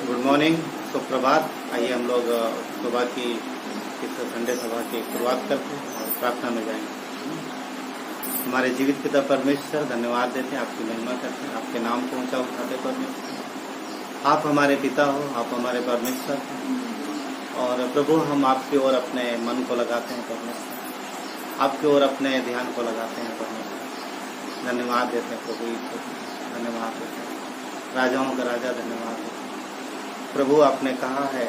Good morning, सुप्रभात। आइए हम लोग सुबह की इस संडे सभा की शुरुआत करते हैं और प्रार्थना में जाएंगे। हमारे जीवित पिता परमेश्वर, धन्यवाद देते हैं, आपकी महिमा करते हैं, आपके नाम को ऊंचा उठाते परमेश्वर। आप हमारे पिता हो, आप हमारे परमेश्वर हो और प्रभु हम आपकी ओर अपने मन को लगाते हैं परमेश्वर, आपकी ओर अपने ध्यान को लगाते हैं परमेश्वर। धन्यवाद देते हैं प्रभु ईश्वर, धन्यवाद देते हैं, राजाओं का राजा धन्यवाद देते हैं प्रभु। आपने कहा है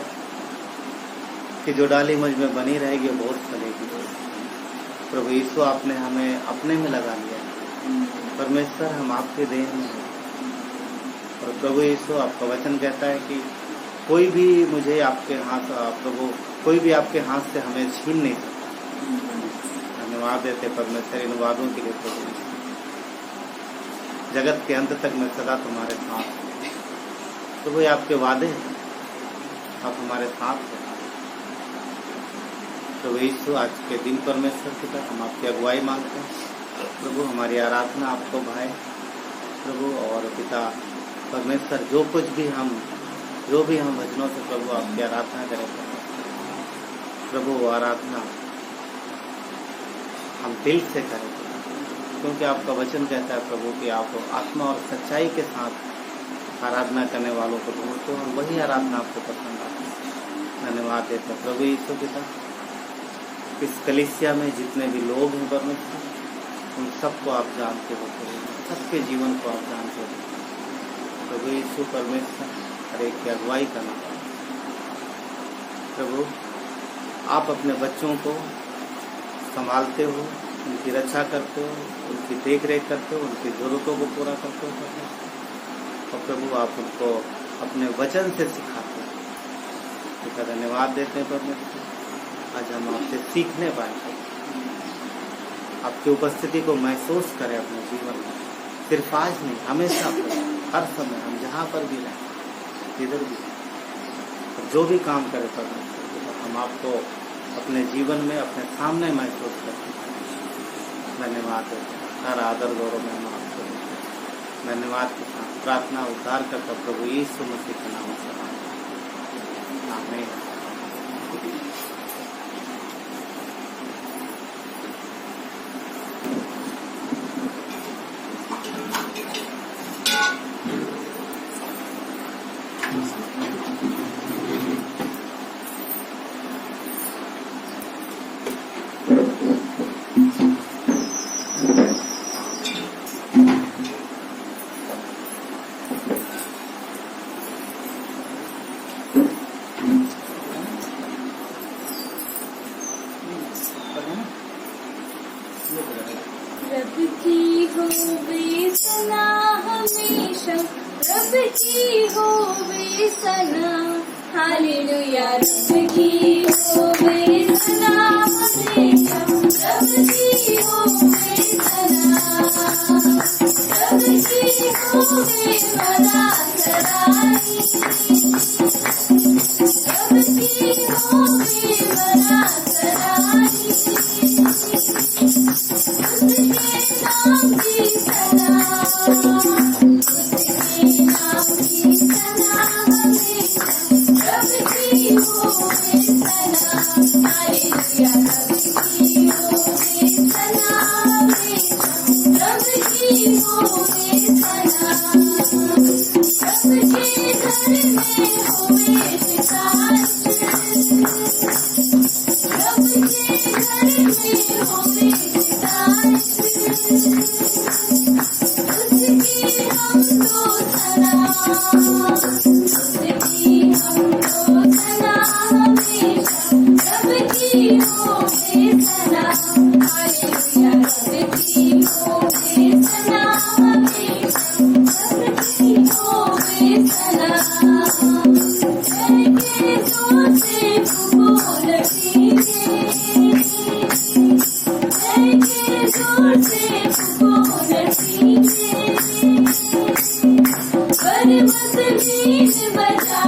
कि जो डाली मुझ में बनी रहेगी वो बहुत फलेगी। प्रभु यीशु, आपने हमें अपने में लगा लिया परमेश्वर, हम आपके देह में हैं। और प्रभु यीशु, आपका वचन कहता है कि कोई भी मुझे आपके हाथ, प्रभु कोई भी आपके हाथ से हमें छीन नहीं सकता। धन्यवाद देते परमेश्वर इन वादों के लिए प्रभु। जगत के अंत तक मैं सदा तुम्हारे साथ प्रभु, ये आपके वादे हैं, आप हमारे साथ हैं प्रभु यीशु। आज के दिन परमेश्वर की तरह हम आपकी अगुवाई मांगते हैं प्रभु। हमारी आराधना आपको भाए प्रभु और पिता परमेश्वर, जो भी हम वचनों से प्रभु आपकी आराधना करें प्रभु, वो आराधना हम दिल से करें, क्योंकि आपका वचन कहता है प्रभु कि आप आत्मा और सच्चाई के साथ आराधना करने वालों को ढूंढते हो और वही आराधना आपको पसंद आती है। धन्यवाद देते हैं प्रभु यीशु पिता। इस कलीसिया में जितने भी लोग हैं परमेश्वर, उन सबको आप जानते हो प्रभु, सबके जीवन को आप जानते हो प्रभु यीशु परमेश्वर। हर एक की अगुवाई करना प्रभु, आप अपने बच्चों को संभालते हो, उनकी रक्षा करते हो, उनकी देख रेख करते हो, उनकी जरूरतों को पूरा करते हो परमेश्वर। और प्रभु आप उनको अपने वचन से सिखाते हैं। पिता धन्यवाद देते हैं परमेश्वर, आज हम आपसे सीखने पाए, आपकी उपस्थिति को महसूस करें अपने जीवन में, सिर्फ आज नहीं, हमेशा हर समय हम जहाँ पर भी रहें, जिधर भी जो भी काम करें परमेश्वर, हम आपको अपने जीवन में अपने सामने महसूस करते हैं। धन्यवाद देते हैं, हर आदर गौरव में हम आपको धन्यवाद के साथ प्रार्थना उद्धार करता प्रभु यीशु मसीह के नाम से आमीन। रब की होवे सना हमेशा, रब की होवे सना, हालेलुया। रब की होवे सना हमेशा, रब की होवे सना, रब की होवे बड़ा सराई, रब की होवे बड़ा सराई, उसके नाम की सना, उसके नाम की सना हमेशा, रब की होवे सना, हालेलुया। रब की होवे सना हमेशा, रब की होवे सना, रब के घर में होवे विकास, रब के घर में होवे विकास, उसकी हम तो सना, उसकी हम तो सना हमेशा, रब की होवे सना, हालेलुया। रब की होवे सना हमेशा, रब की होवे सना, के जोर से बोल दीजिए, के जोर से बोल दीजिए, पर्वत बीन बजा,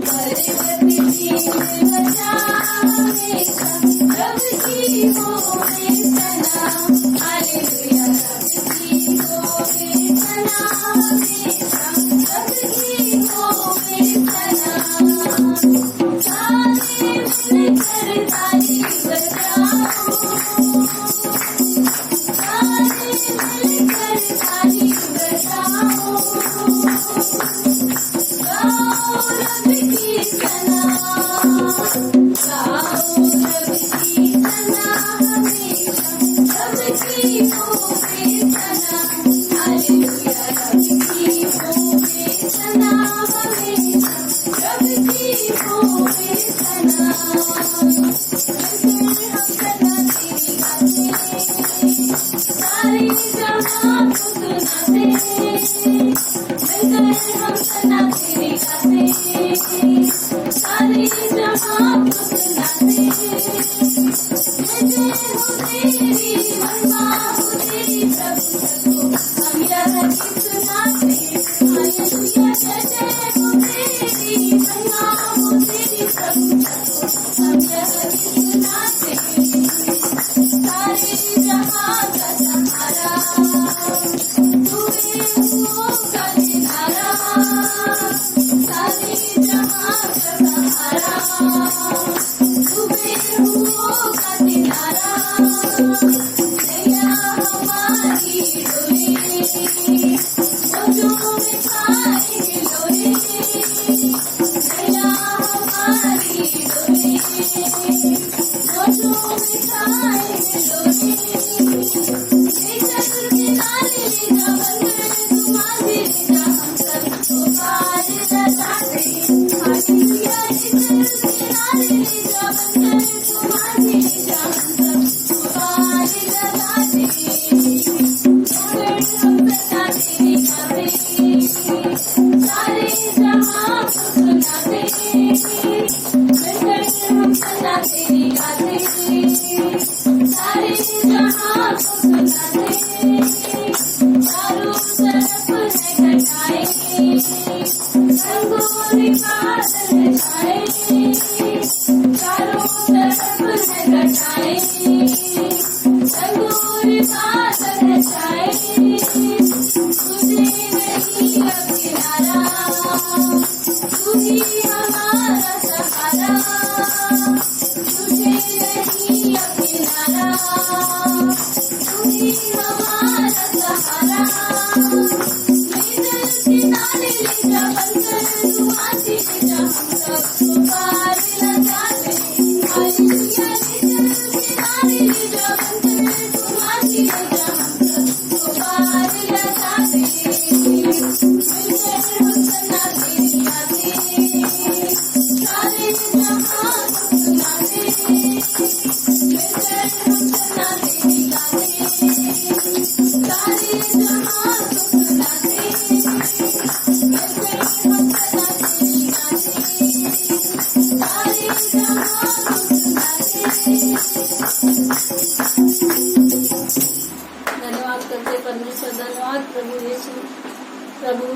पर्वत बीन बजा हमेशा, रब की होवे सना, हालेलुया। रब की होवे सना हमेशा, रब की होवे सना तेरी गाते, सारे जहां को सुनाते। जय जय हो तेरी महिमा हो तेरी प्रभु सबको हम यह गीत सुनाते। हालेलुया जय जय हो तेरी महिमा हो तेरी प्रभु सबको हम यह गीत सुनाते। सारे जहां का सहारा तूने हुओं का किनारा, सारे जहां का सहारा तूने हुओं का किनारा। नैया हमारी डोली मौजों में छाएंगे डोली, नैया हमारी डोली मौजों में छाएंगे डोली। नेचर किनारे ले जा बंदर तुम्हारे ले जा हम सबको पार लगाते। हालेलुया नेचर किनारे ले जा बंदर तुम्हारे ले जा हम सबको पार लगाते। हम सदा तेरी गाते, सारे जहां को सुनाते। हम सदा तेरी गाते, सारे जहां को सुनाते। चारों तरफ है घटाएं, रंगोली बादल छाए। चारों तरफ है घटाएं, रंगोली बादल छाए। तुझे नहीं अब किनारा, तू ही हमारा सहारा। तुझे नहीं अब किनारा, तू ही हमारा सहारा। नेचर किनारे ले जा बंदर तुम्हारे ले जा हम सबको पार लगाते। हालेलुया नेचर किनारे ले जा बंदर तुम्हारे ले जा हम सबको पार लगाते। मिलकर हम सना तेरी गाते, सारे जहां को सुनाते। मिलकर हम सना तेरी गाते, सारे जहां को सुनाते। मिलकर हम सना तेरी गाते, सारे जहां को सुनाते। धन्यवाद करते परमेश्वर, धन्यवाद प्रभु यीशु। प्रभु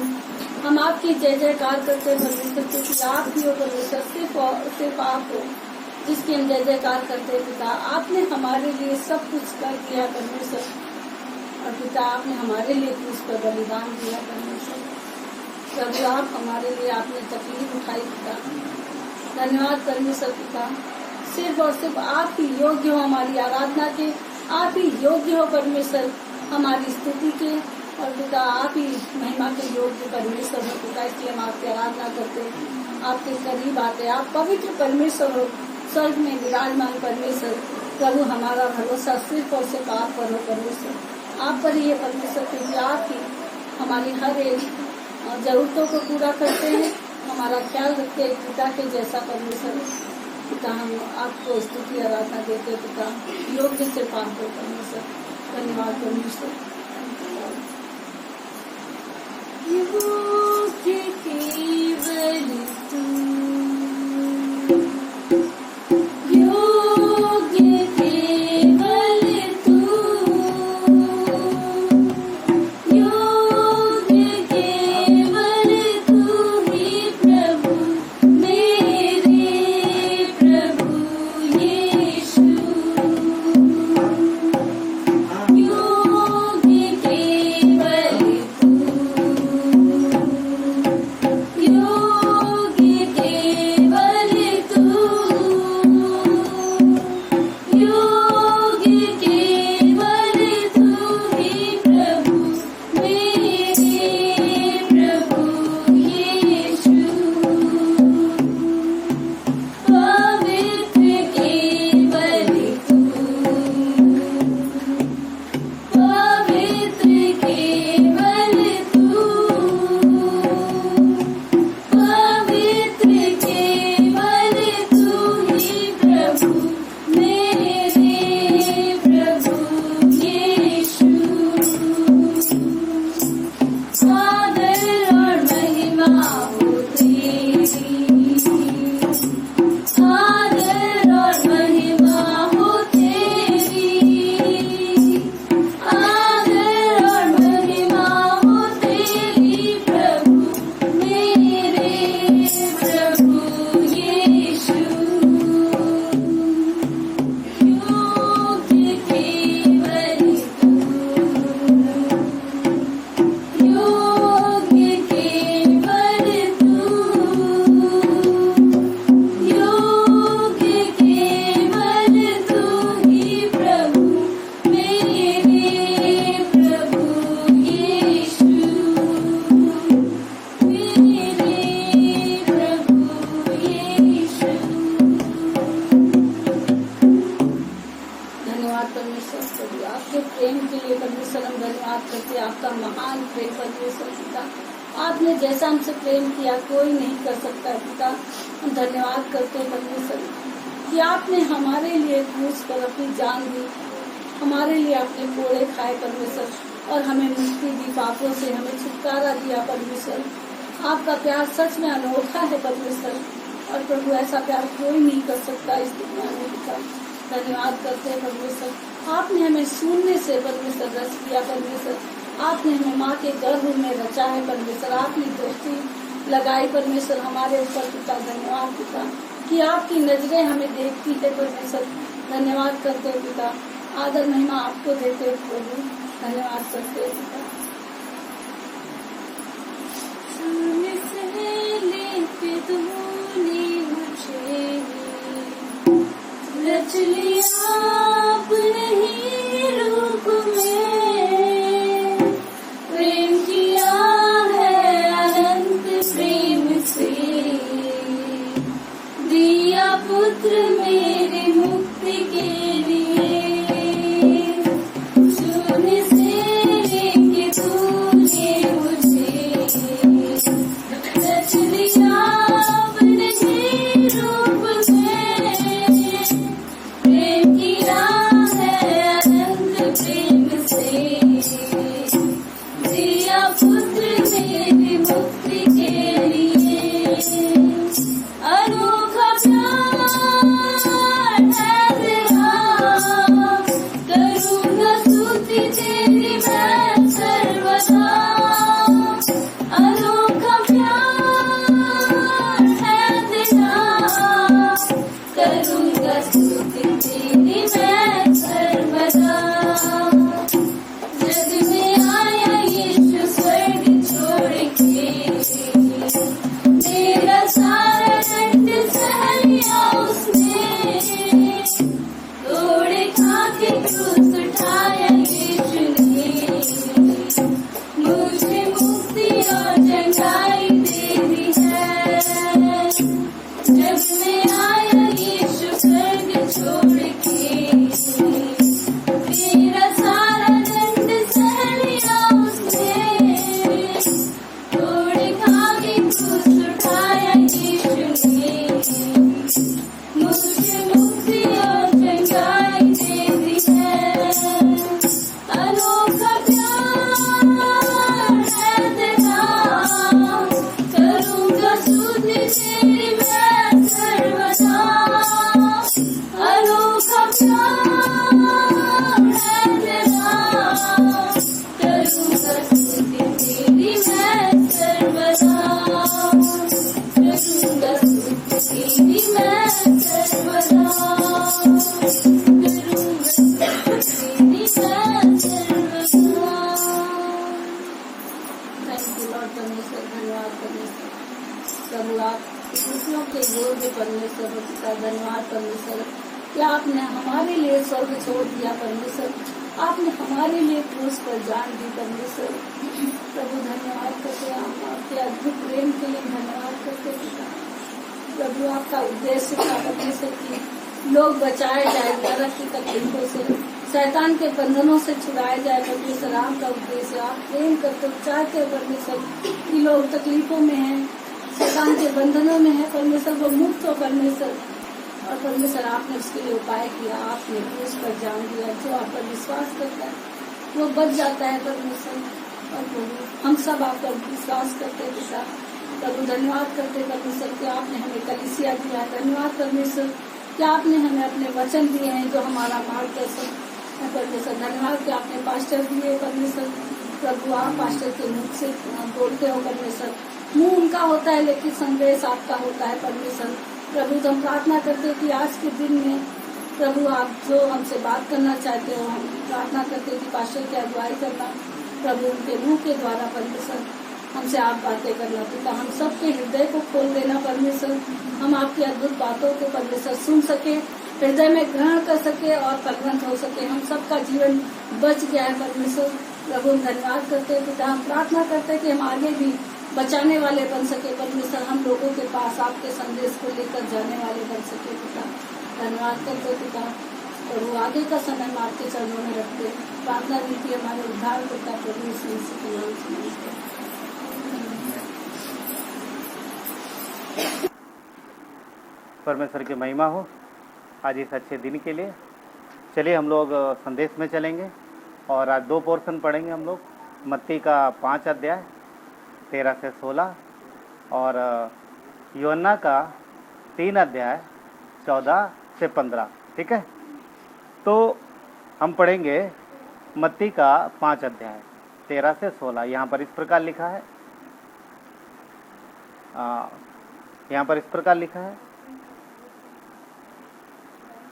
हम आपकी जय जयकार करते परमेश्वर, क्योंकि आप ही हो परमेश्वर, सिर्फ आप हो जिसकी हम जय जयकार करते पिता। आपने हमारे लिए सब कुछ कर दिया परमेश्वर, और पिता आपने हमारे लिए क्रूस पर बलिदान दिया परमेश्वर। प्रभु आप हमारे लिए आपने तकलीफ उठाई पिता। धन्यवाद परमेश्वर पिता, सिर्फ और सिर्फ आप ही योग्य हो हमारी आराधना के, आप ही योग्य हो परमेश्वर हमारी स्तुति के, और पिता आप ही महिमा के योग्य परमेश्वर हो पिता। इसलिए हम आपकी आराधना करते, आपके करीब आते। आप पवित्र परमेश्वर हो, स्वर्ग में विराजमान परमेश्वर। प्रभु हमारा भरोसा सिर्फ और सिर्फ आप पर हो परमेश्वर, आप पर ही है परमेश्वर, क्योंकि आप ही हमारी हर एक जरूरतों को पूरा करते हैं, हमारा ख्याल रखते हैं पिता के जैसा परमेश्वर। पिता हम आपको स्तुति आराधना देते पिता, योग्य से पाप हो परमेश्वर। धन्यवाद परमेश्वर। योग्य केवल तू, योग्य केवल तू, योग्य केवल तू ही प्रभु मेरे प्रभु यीशु। योग्य केवल तू, हो तेरी, आदर और महिमा हो तेरी, आदर और महिमा हो तेरी प्रभु मेरे प्रभु यीशु। योग्य केवल तू, योग्य केवल तू, योग्य केवल तू ही प्रभु मेरे प्रभु यीशु, मेरे प्रभु यीशु। धन्यवाद परमेश्वर प्रभु, आपके प्रेम के लिए परमेश्वर हम धन्यवाद करते हैं। आपका महान प्रेम परमेश्वर पिता, आपने जैसा हमसे प्रेम किया कोई नहीं कर सकता पिता। हम धन्यवाद करते हैं परमेश्वर कि आपने हमारे लिए क्रूस पर अपनी जान दी, हमारे लिए अपने कोड़े खाए परमेश्वर, और हमें मुक्ति दी पापों से, हमें छुटकारा दिया परमेश्वर। आपका प्यार सच में अनोखा है परमेश्वर, और प्रभु ऐसा प्यार कोई नहीं कर सकता इस दुनिया में पिता। धन्यवाद करते हैं परमेश्वर, आपने हमें शून्य से परमेश्वर रच किया परमेश्वर, आपने हमें माँ के गर्भ में रचा है परमेश्वर, आपने दृष्टि लगाई परमेश्वर हमारे ऊपर पिता। धन्यवाद पिता कि आपकी नजरें हमें देखती है परमेश्वर। धन्यवाद करते हैं पिता, आदर महिमा आपको देते हैं प्रभु। धन्यवाद करते हैं पिता। शून्य से लेके तूने मुझे रच लिया अपने ही रूप में, प्रेम किया है अनंत प्रेम से, दिया पुत्र मेरी मुक्ति के लिए। शून्य से लेके तूने मुझे रच लिया अपने ही रूप में, प्रेम किया है अनंत प्रेम से, दिया पुत्र मेरी मुक्ति के लिए। अनोखा प्यार है तेरा, करूँगा स्तुति तेरी मैं सर्वदा। अनोखा प्यार है तेरा, करूँगा स्तुति तेरी मैं सर्वदा। जग में आया यीशु स्वर्ग छोड़ के, मेरा सारा दंड सह लिया उसने, तोड़े खा के क्रूस उठाया यीशु ने, मुझे मुक्ति और चंगाई दे दी है। जग में आया यीशु स्वर्ग छोड़ के, मेरा सारा दंड सह लिया उसने, तोड़े खा के क्रूस उठाया यीशु ने, मुझे मुक्ति और चंगाई दे दी है। अनोखा प्यार है तेरा, करूँगा स्तुति तेरी मैं सर्वदा। अनोखा प्यार है तेरा, करूँगा स्तुति तेरी मैं सर्वदा। करूँगा स्तुति तेरी मैं सर्वदा, करूँगा स्तुति तेरी मैं सर्वदा। थैंक यू लॉर्ड परमेश्वर, धन्यवाद परमेश्वर प्रभु, आप खुशियों के योग्य परमेश्वर हो पिता। धन्यवाद परमेश्वर कि आपने हमारे लिए स्वर्ग छोड़ दिया परमेश्वर, आपने हमारे लिए क्रूस पर जान दी परमेश्वर। प्रभु धन्यवाद करते हैं, हम आपके अद्भुत प्रेम के लिए धन्यवाद करते पिता। प्रभु आपका उद्देश्य था परमेश्वर की लोग बचाए जाए नरक की तकलीफों से, शैतान के बंधनों से छुड़ाए जाए परमेश्वर। आपका उद्देश्य, आप प्रेम करते चाहते हो परमेश्वर कि लोग तकलीफों में हैं, शैतान के बंधनों में है परमेश्वर, वो मुक्त हो परमेश्वर। और परमेश्वर आपने उसके लिए उपाय किया, आपने क्रूस पर जान दिया। जो आप पर विश्वास करता है वो बच जाता है परमेश्वर। और प्रभु हम सब आप पर विश्वास करते हैं पिता, प्रभु धन्यवाद करते परमेश्वर कि आपने हमें कलीसिया दिया। धन्यवाद परमेश्वर कि आपने हमें अपने वचन दिए हैं जो हमारा मार्गदर्शन है परमेश्वर। धन्यवाद कि आपने पास्टर दिए परमेश्वर। प्रभु आप पास्टर के मुख से बोलते हो परमेश्वर, मुंह उनका होता है लेकिन संदेश आपका होता है परमेश्वर। प्रभु हम प्रार्थना करते हैं कि आज के दिन में प्रभु आप जो हमसे बात करना चाहते हो, हम प्रार्थना करते हैं कि पास्टर की अगुवाई करना प्रभु, उनके मुंह के द्वारा परमेश्वर हमसे आप बातें करना पिता। हम सबके हृदय को खोल देना परमेश्वर, हम आपकी अद्भुत बातों को परमेश्वर सुन सके, हृदय में ग्रहण कर सके और परिणत हो सके। हम सबका जीवन बच गया है परमेश्वर। प्रभु हम धन्यवाद करते हैं पिता। हम प्रार्थना करते हैं कि हम आगे भी बचाने वाले बन सके परमेश्वर, हम लोगों के पास आपके संदेश को लेकर जाने वाले बन सके पिता। धन्यवाद करते पिता। प्रभु आगे का समय हम आपके चरणों में रखते हैं। प्रार्थना विनती हमारे उद्धार करता प्रभु यीशु मसीह के नाम से मांगते हैं। परमेश्वर की महिमा हो आज इस अच्छे दिन के लिए। चलिए हम लोग संदेश में चलेंगे और आज 2 पोर्शन पढ़ेंगे हम लोग। मत्ती का 5 अध्याय 13 से 16 और यूहन्ना का 3 अध्याय 14 से 15। ठीक है, तो हम पढ़ेंगे मत्ती का 5 अध्याय 13 से 16। यहाँ पर इस प्रकार लिखा है,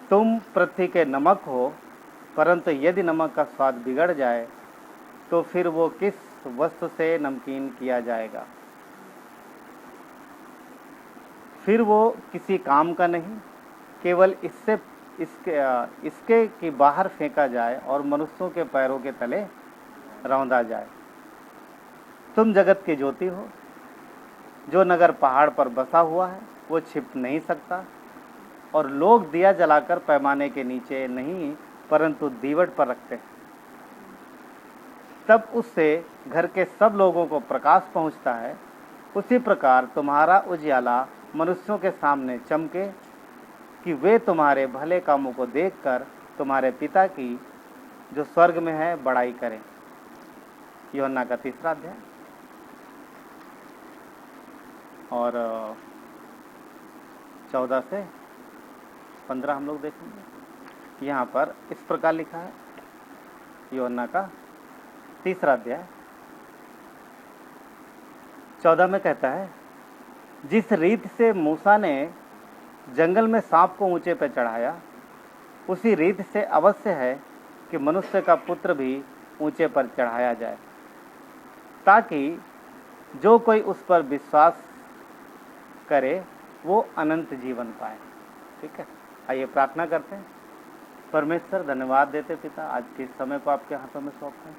तुम पृथ्वी के नमक हो, परंतु यदि नमक का स्वाद बिगड़ जाए तो फिर वो किस वस्तु से नमकीन किया जाएगा? फिर वो किसी काम का नहीं, केवल इसके कि बाहर फेंका जाए और मनुष्यों के पैरों के तले रौंदा जाए। तुम जगत की ज्योति हो। जो नगर पहाड़ पर बसा हुआ है वो छिप नहीं सकता, और लोग दिया जलाकर पैमाने के नीचे नहीं परंतु दीवट पर रखते हैं, तब उससे घर के सब लोगों को प्रकाश पहुंचता है। उसी प्रकार तुम्हारा उजियाला मनुष्यों के सामने चमके कि वे तुम्हारे भले कामों को देखकर तुम्हारे पिता की जो स्वर्ग में है बड़ाई करें। यूहन्ना का 3 अध्याय और 14 से 15 हम लोग देखेंगे। यहाँ पर इस प्रकार लिखा है, यूहन्ना का 3 अध्याय 14 में कहता है, जिस रीत से मूसा ने जंगल में सांप को ऊंचे पर चढ़ाया, उसी रीत से अवश्य है कि मनुष्य का पुत्र भी ऊंचे पर चढ़ाया जाए, ताकि जो कोई उस पर विश्वास करे वो अनंत जीवन पाए। ठीक है, आइए प्रार्थना करते हैं। परमेश्वर धन्यवाद देते पिता, आज के समय को आपके हाथों में सौंपते हैं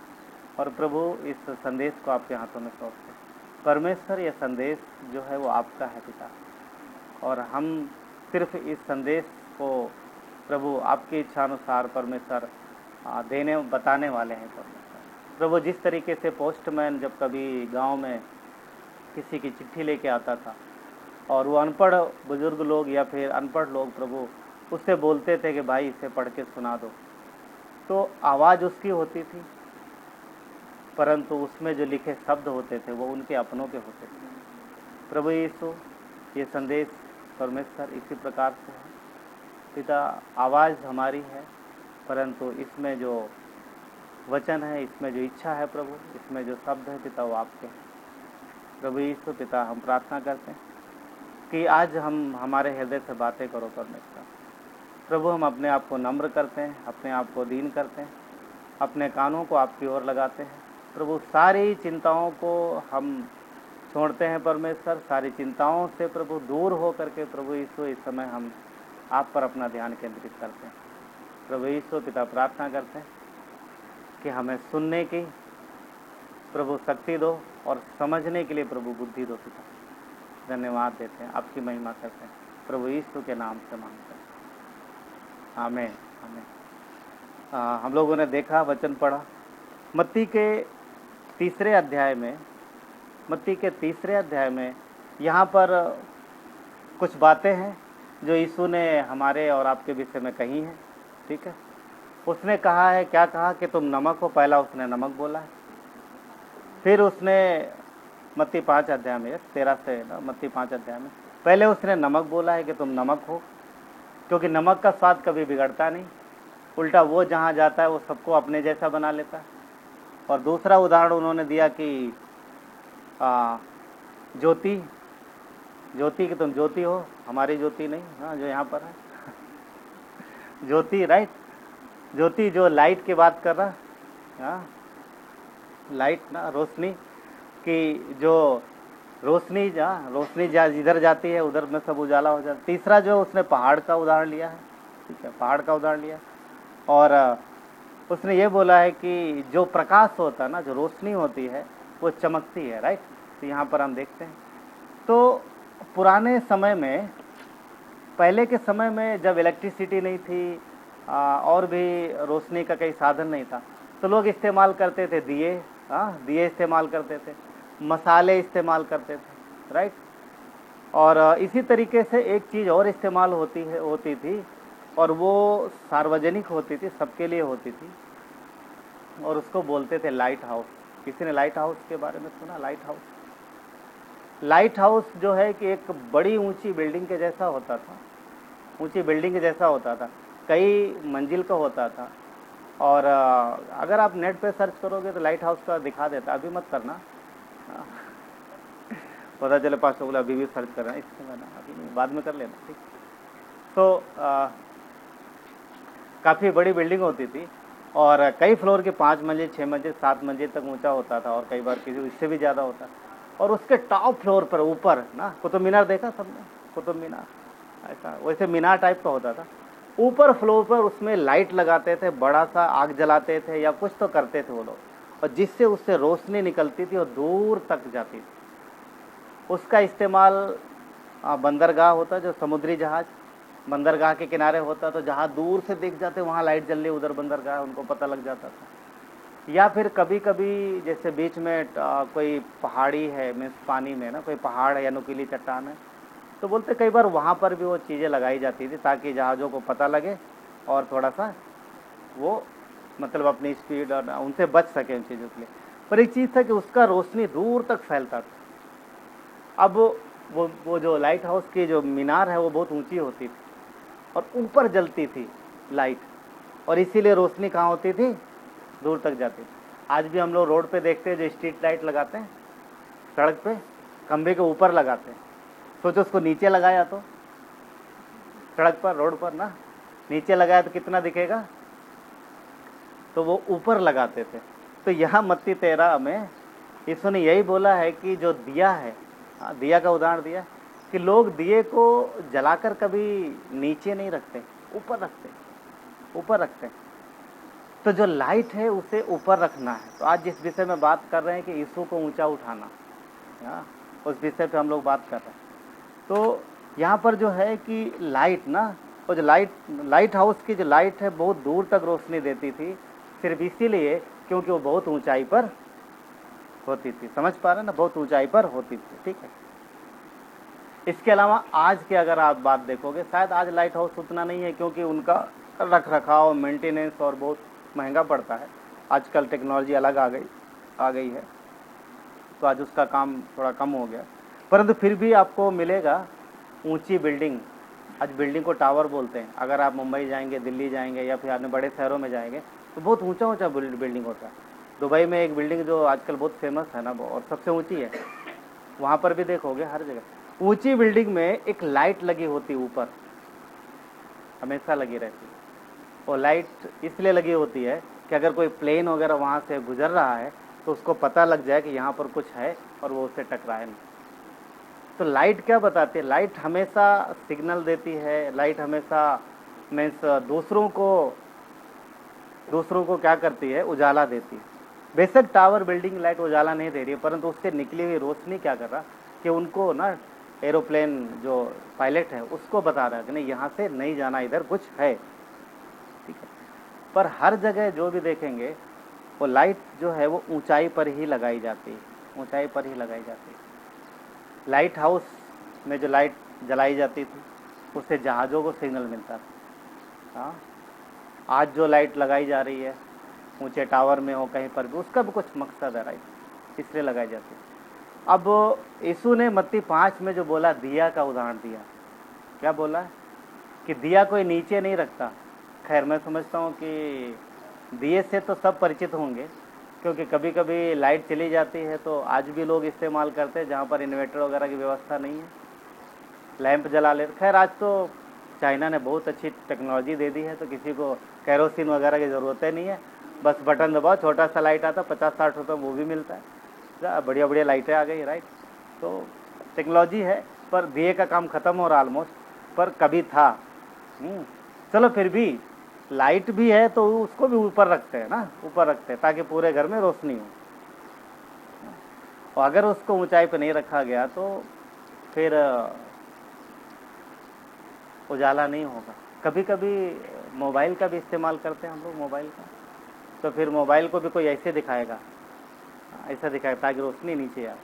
और प्रभु इस संदेश को आपके हाथों में सौंपते हैं। परमेश्वर यह संदेश जो है वो आपका है पिता, और हम सिर्फ इस संदेश को प्रभु आपकी इच्छानुसार परमेश्वर बताने वाले हैं। परमेश्वर प्रभु जिस तरीके से पोस्टमैन जब कभी गांव में किसी की चिट्ठी लेके आता था और वो अनपढ़ बुजुर्ग लोग या फिर अनपढ़ लोग प्रभु उससे बोलते थे कि भाई इसे पढ़ के सुना दो, तो आवाज़ उसकी होती थी परंतु उसमें जो लिखे शब्द होते थे वो उनके अपनों के होते थे। प्रभु यीशु ये संदेश परमेश्वर इसी प्रकार से है पिता, आवाज़ हमारी है परंतु इसमें जो वचन है, इसमें जो इच्छा है प्रभु, इसमें जो शब्द है पिता वो आपके हैं। प्रभु यीशु पिता हम प्रार्थना करते हैं कि आज हम हमारे हृदय से बातें करो परमेश्वर। प्रभु हम अपने आप को नम्र करते हैं, अपने आप को दीन करते हैं, अपने कानों को आपकी ओर लगाते हैं प्रभु। सारी चिंताओं को हम छोड़ते हैं परमेश्वर, सारी चिंताओं से प्रभु दूर हो करके प्रभु यीशु इस समय हम आप पर अपना ध्यान केंद्रित करते हैं। प्रभु यीशु पिता प्रार्थना करते हैं कि हमें सुनने की प्रभु शक्ति दो और समझने के लिए प्रभु बुद्धि दो पिता। धन्यवाद देते हैं, आपकी महिमा करते हैं, प्रभु यीशु के नाम से मांगते हैं, आमीन आमीन। हम लोगों ने देखा, वचन पढ़ा मत्ती के 3 अध्याय में यहाँ पर कुछ बातें हैं जो यीशु ने हमारे और आपके विषय में कही हैं। ठीक है, उसने कहा है, क्या कहा कि तुम नमक हो। पहला उसने नमक बोला है, फिर उसने मत्ती 5 अध्याय में 13 से मत्ती 5 अध्याय में पहले उसने नमक बोला है कि तुम नमक हो, क्योंकि नमक का स्वाद कभी बिगड़ता नहीं, उल्टा वो जहाँ जाता है वो सबको अपने जैसा बना लेता है। और दूसरा उदाहरण उन्होंने दिया कि ज्योति कि तुम ज्योति हो, हमारी ज्योति नहीं, हाँ जो यहाँ पर है ज्योति, राइट, ज्योति जो लाइट की बात कर रहा, हाँ लाइट ना, रोशनी की जो रोशनी जिधर जाती है उधर में सब उजाला हो जाता है। तीसरा जो उसने पहाड़ का उदाहरण लिया है, ठीक है, पहाड़ का उदाहरण लिया, और उसने ये बोला है कि जो प्रकाश होता है ना, जो रोशनी होती है वो चमकती है, राइट। तो यहाँ पर हम देखते हैं तो पुराने समय में, पहले के समय में जब इलेक्ट्रिसिटी नहीं थी और भी रोशनी का कई साधन नहीं था, तो लोग इस्तेमाल करते थे दिए, दिए इस्तेमाल करते थे, मसाले इस्तेमाल करते थे, राइट। और इसी तरीके से एक चीज़ और इस्तेमाल होती थी, और वो सार्वजनिक होती थी, सबके लिए होती थी, और उसको बोलते थे लाइट हाउस। किसी ने लाइट हाउस के बारे में सुना? लाइट हाउस, लाइट हाउस जो है कि एक बड़ी ऊंची बिल्डिंग के जैसा होता था, ऊंची बिल्डिंग के जैसा होता था, कई मंजिल का होता था। और अगर आप नेट पे सर्च करोगे तो लाइट हाउस का दिखा देता, अभी मत करना पता चले पास बोला अभी भी सर्च कर रहे हैं, इससे ना अभी नहीं, बाद में कर लेना, ठीक। तो काफ़ी बड़ी बिल्डिंग होती थी और कई फ्लोर के, 5 मंजिल, 6 मंजिल, 7 मंजिल तक ऊंचा होता था, और कई बार किसी इससे भी ज़्यादा होता। और उसके टॉप फ्लोर पर ऊपर ना, कुतुब मीनार देखा सबने? कुतुब मीनार ऐसा वैसे मीनार टाइप का होता था। ऊपर फ्लोर पर उसमें लाइट लगाते थे, बड़ा सा आग जलाते थे या कुछ तो करते थे वो लोग, और जिससे उससे रोशनी निकलती थी और दूर तक जाती थी। उसका इस्तेमाल बंदरगाह होता, जो समुद्री जहाज बंदरगाह के किनारे होता, तो जहाँ दूर से देख जाते वहाँ लाइट जल रही, उधर बंदरगाह, उनको पता लग जाता था। या फिर कभी कभी जैसे बीच में कोई पहाड़ी है, मीन्स पानी में ना कोई पहाड़ है या नुकीली चट्टान है, तो बोलते कई बार वहाँ पर भी वो चीज़ें लगाई जाती थी ताकि जहाज़ों को पता लगे और थोड़ा सा वो मतलब अपनी स्पीड और उनसे बच सके उन चीज़ों के लिए। पर एक चीज़ था कि उसका रोशनी दूर तक फैलता था। अब वो जो लाइट हाउस की जो मीनार है वो बहुत ऊंची होती थी और ऊपर जलती थी लाइट, और इसीलिए रोशनी कहाँ होती थी? दूर तक जाती थी। आज भी हम लोग रोड पे देखते हैं जो स्ट्रीट लाइट लगाते हैं, सड़क पे खंभे के ऊपर लगाते हैं। सोचो उसको नीचे लगाया तो सड़क पर, रोड पर ना नीचे लगाया तो कितना दिखेगा? तो वो ऊपर लगाते थे। तो यहाँ मत्ती 13 में यीशु ने यही बोला है कि जो दिया है, दिया का उदाहरण दिया कि लोग दिए को जलाकर कभी नीचे नहीं रखते, ऊपर रखते। तो जो लाइट है उसे ऊपर रखना है। तो आज जिस विषय में बात कर रहे हैं कि यीशु को ऊंचा उठाना, उस विषय पे हम लोग बात कर रहे हैं। तो यहाँ पर जो है कि लाइट ना, वो जो लाइट हाउस की जो लाइट है बहुत दूर तक रोशनी देती थी, सिर्फ इसीलिए क्योंकि वो बहुत ऊंचाई पर होती थी। समझ पा रहे ना? बहुत ऊंचाई पर होती थी, ठीक है। इसके अलावा आज के अगर आप बात देखोगे, शायद आज लाइट हाउस उतना नहीं है क्योंकि उनका रख रखाव, मेंटेनेंस और बहुत महंगा पड़ता है। आजकल टेक्नोलॉजी अलग आ गई है, तो आज उसका काम थोड़ा कम हो गया। परंतु फिर भी आपको मिलेगा ऊंची बिल्डिंग। आज बिल्डिंग को टावर बोलते हैं। अगर आप मुंबई जाएंगे, दिल्ली जाएंगे या फिर अन्य बड़े शहरों में जाएंगे तो बहुत ऊंचा बिल्डिंग होता है। दुबई में एक बिल्डिंग जो आजकल बहुत फेमस है ना और सबसे ऊंची है, वहाँ पर भी देखोगे हर जगह ऊंची बिल्डिंग में एक लाइट लगी होती, ऊपर हमेशा लगी रहती है। और लाइट इसलिए लगी होती है कि अगर कोई प्लेन वगैरह वहाँ से गुजर रहा है तो उसको पता लग जाए कि यहाँ पर कुछ है और वो उससे टकराए नहीं। तो लाइट क्या बताती है? लाइट हमेशा सिग्नल देती है। लाइट हमेशा मीन्स दूसरों को क्या करती है? उजाला देती है। बेशक टावर, बिल्डिंग, लाइट उजाला नहीं दे रही है, परंतु उससे निकली हुई रोशनी क्या कर रहा कि उनको ना एरोप्लेन जो पायलट है उसको बता रहा है कि नहीं यहाँ से नहीं जाना, इधर कुछ है, ठीक है। पर हर जगह जो भी देखेंगे वो लाइट जो है वो ऊंचाई पर ही लगाई जाती है, ऊंचाई पर ही लगाई जाती है। लाइट हाउस में जो लाइट जलाई जाती थी उससे जहाज़ों को सिग्नल मिलता था। हाँ, आज जो लाइट लगाई जा रही है ऊंचे टावर में हो कहीं पर भी, उसका भी कुछ मकसद है, राइट, इसलिए लगाई जाती है। अब यीशु ने मत्ती 5 में जो बोला, दिया का उदाहरण दिया, क्या बोला कि दिया कोई नीचे नहीं रखता। खैर मैं समझता हूँ कि दिए से तो सब परिचित होंगे, क्योंकि कभी कभी लाइट चली जाती है तो आज भी लोग इस्तेमाल करते हैं जहाँ पर इन्वर्टर वगैरह की व्यवस्था नहीं है, लैंप जला लेते। खैर आज तो चाइना ने बहुत अच्छी टेक्नोलॉजी दे दी है, तो किसी को कैरोसिन वगैरह की ज़रूरत नहीं है, बस बटन दबाओ, छोटा सा लाइट आता, 50-60 रुपये वो भी मिलता है, बढ़िया बढ़िया लाइटें आ गई, राइट। तो टेक्नोलॉजी है, पर दिए का काम ख़त्म हो रहा ऑलमोस्ट, पर कभी था। चलो फिर भी लाइट भी है तो उसको भी ऊपर रखते हैं ना, ऊपर रखते हैं ताकि पूरे घर में रोशनी हो। और अगर उसको ऊंचाई पे नहीं रखा गया तो फिर उजाला नहीं होगा। कभी कभी मोबाइल का भी इस्तेमाल करते हैं हम लोग, मोबाइल का, तो फिर मोबाइल को भी कोई ऐसे दिखाएगा, ऐसा दिखाएगा ताकि रोशनी नीचे आए।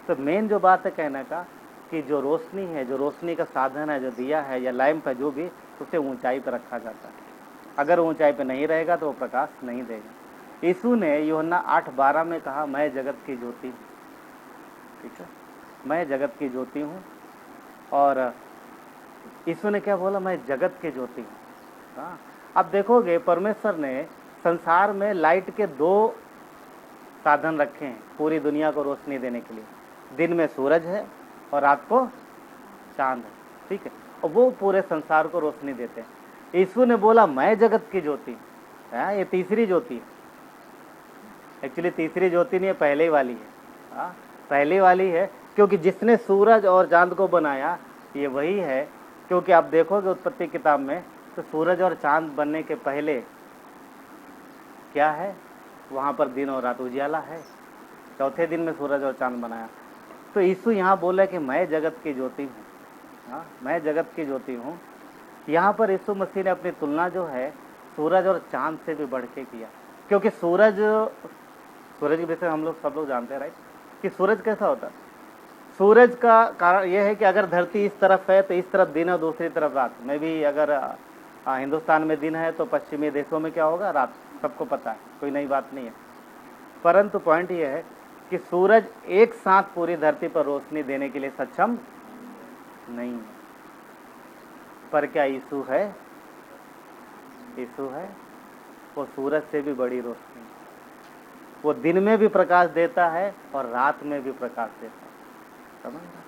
तो मेन जो बात है कहने का कि जो रोशनी है, जो रोशनी का साधन है, जो दिया है या लैंप है, जो भी, उसे ऊंचाई पर रखा जाता है। अगर ऊंचाई पे नहीं रहेगा तो वो प्रकाश नहीं देगा। यीशु ने यूहन्ना 8:12 में कहा, मैं जगत की ज्योति हूँ। ठीक है, मैं जगत की ज्योति हूँ। और यीशु ने क्या बोला, मैं जगत की ज्योति हूँ। हाँ, अब देखोगे परमेश्वर ने संसार में लाइट के 2 साधन रखे हैं पूरी दुनिया को रोशनी देने के लिए। दिन में सूरज है और रात को चांद है, ठीक है, और वो पूरे संसार को रोशनी देते हैं। यीशु ने बोला, मैं जगत की ज्योति हूँ। ये तीसरी ज्योति है, एक्चुअली तीसरी ज्योति नहीं है, पहले वाली है। पहले वाली है, क्योंकि जिसने सूरज और चांद को बनाया ये वही है। क्योंकि आप देखोगे उत्पत्ति किताब में तो सूरज और चांद बनने के पहले क्या है, वहाँ पर दिन और रात उजियाला है। चौथे दिन में सूरज और चांद बनाया। तो यीशु यहाँ बोला कि मैं जगत की ज्योति हूँ। मैं जगत की ज्योति हूँ। यहाँ पर यीशु मसीह ने अपनी तुलना जो है सूरज और चांद से भी बढ़ के किया, क्योंकि सूरज के विषय हम लोग सब लोग जानते हैं, राइट, कि सूरज कैसा होता है। सूरज का कारण यह है कि अगर धरती इस तरफ है तो इस तरफ दिन और दूसरी तरफ रात में भी। अगर हिंदुस्तान में दिन है तो पश्चिमी देशों में क्या होगा, रात, सबको पता है, कोई नई बात नहीं है। परंतु पॉइंट यह है कि सूरज एक साथ पूरी धरती पर रोशनी देने के लिए सक्षम नहीं है। पर क्या यीशु है? यीशु है, वो सूरज से भी बड़ी रोशनी। वो दिन में भी प्रकाश देता है और रात में भी प्रकाश देता है, समझ रहे?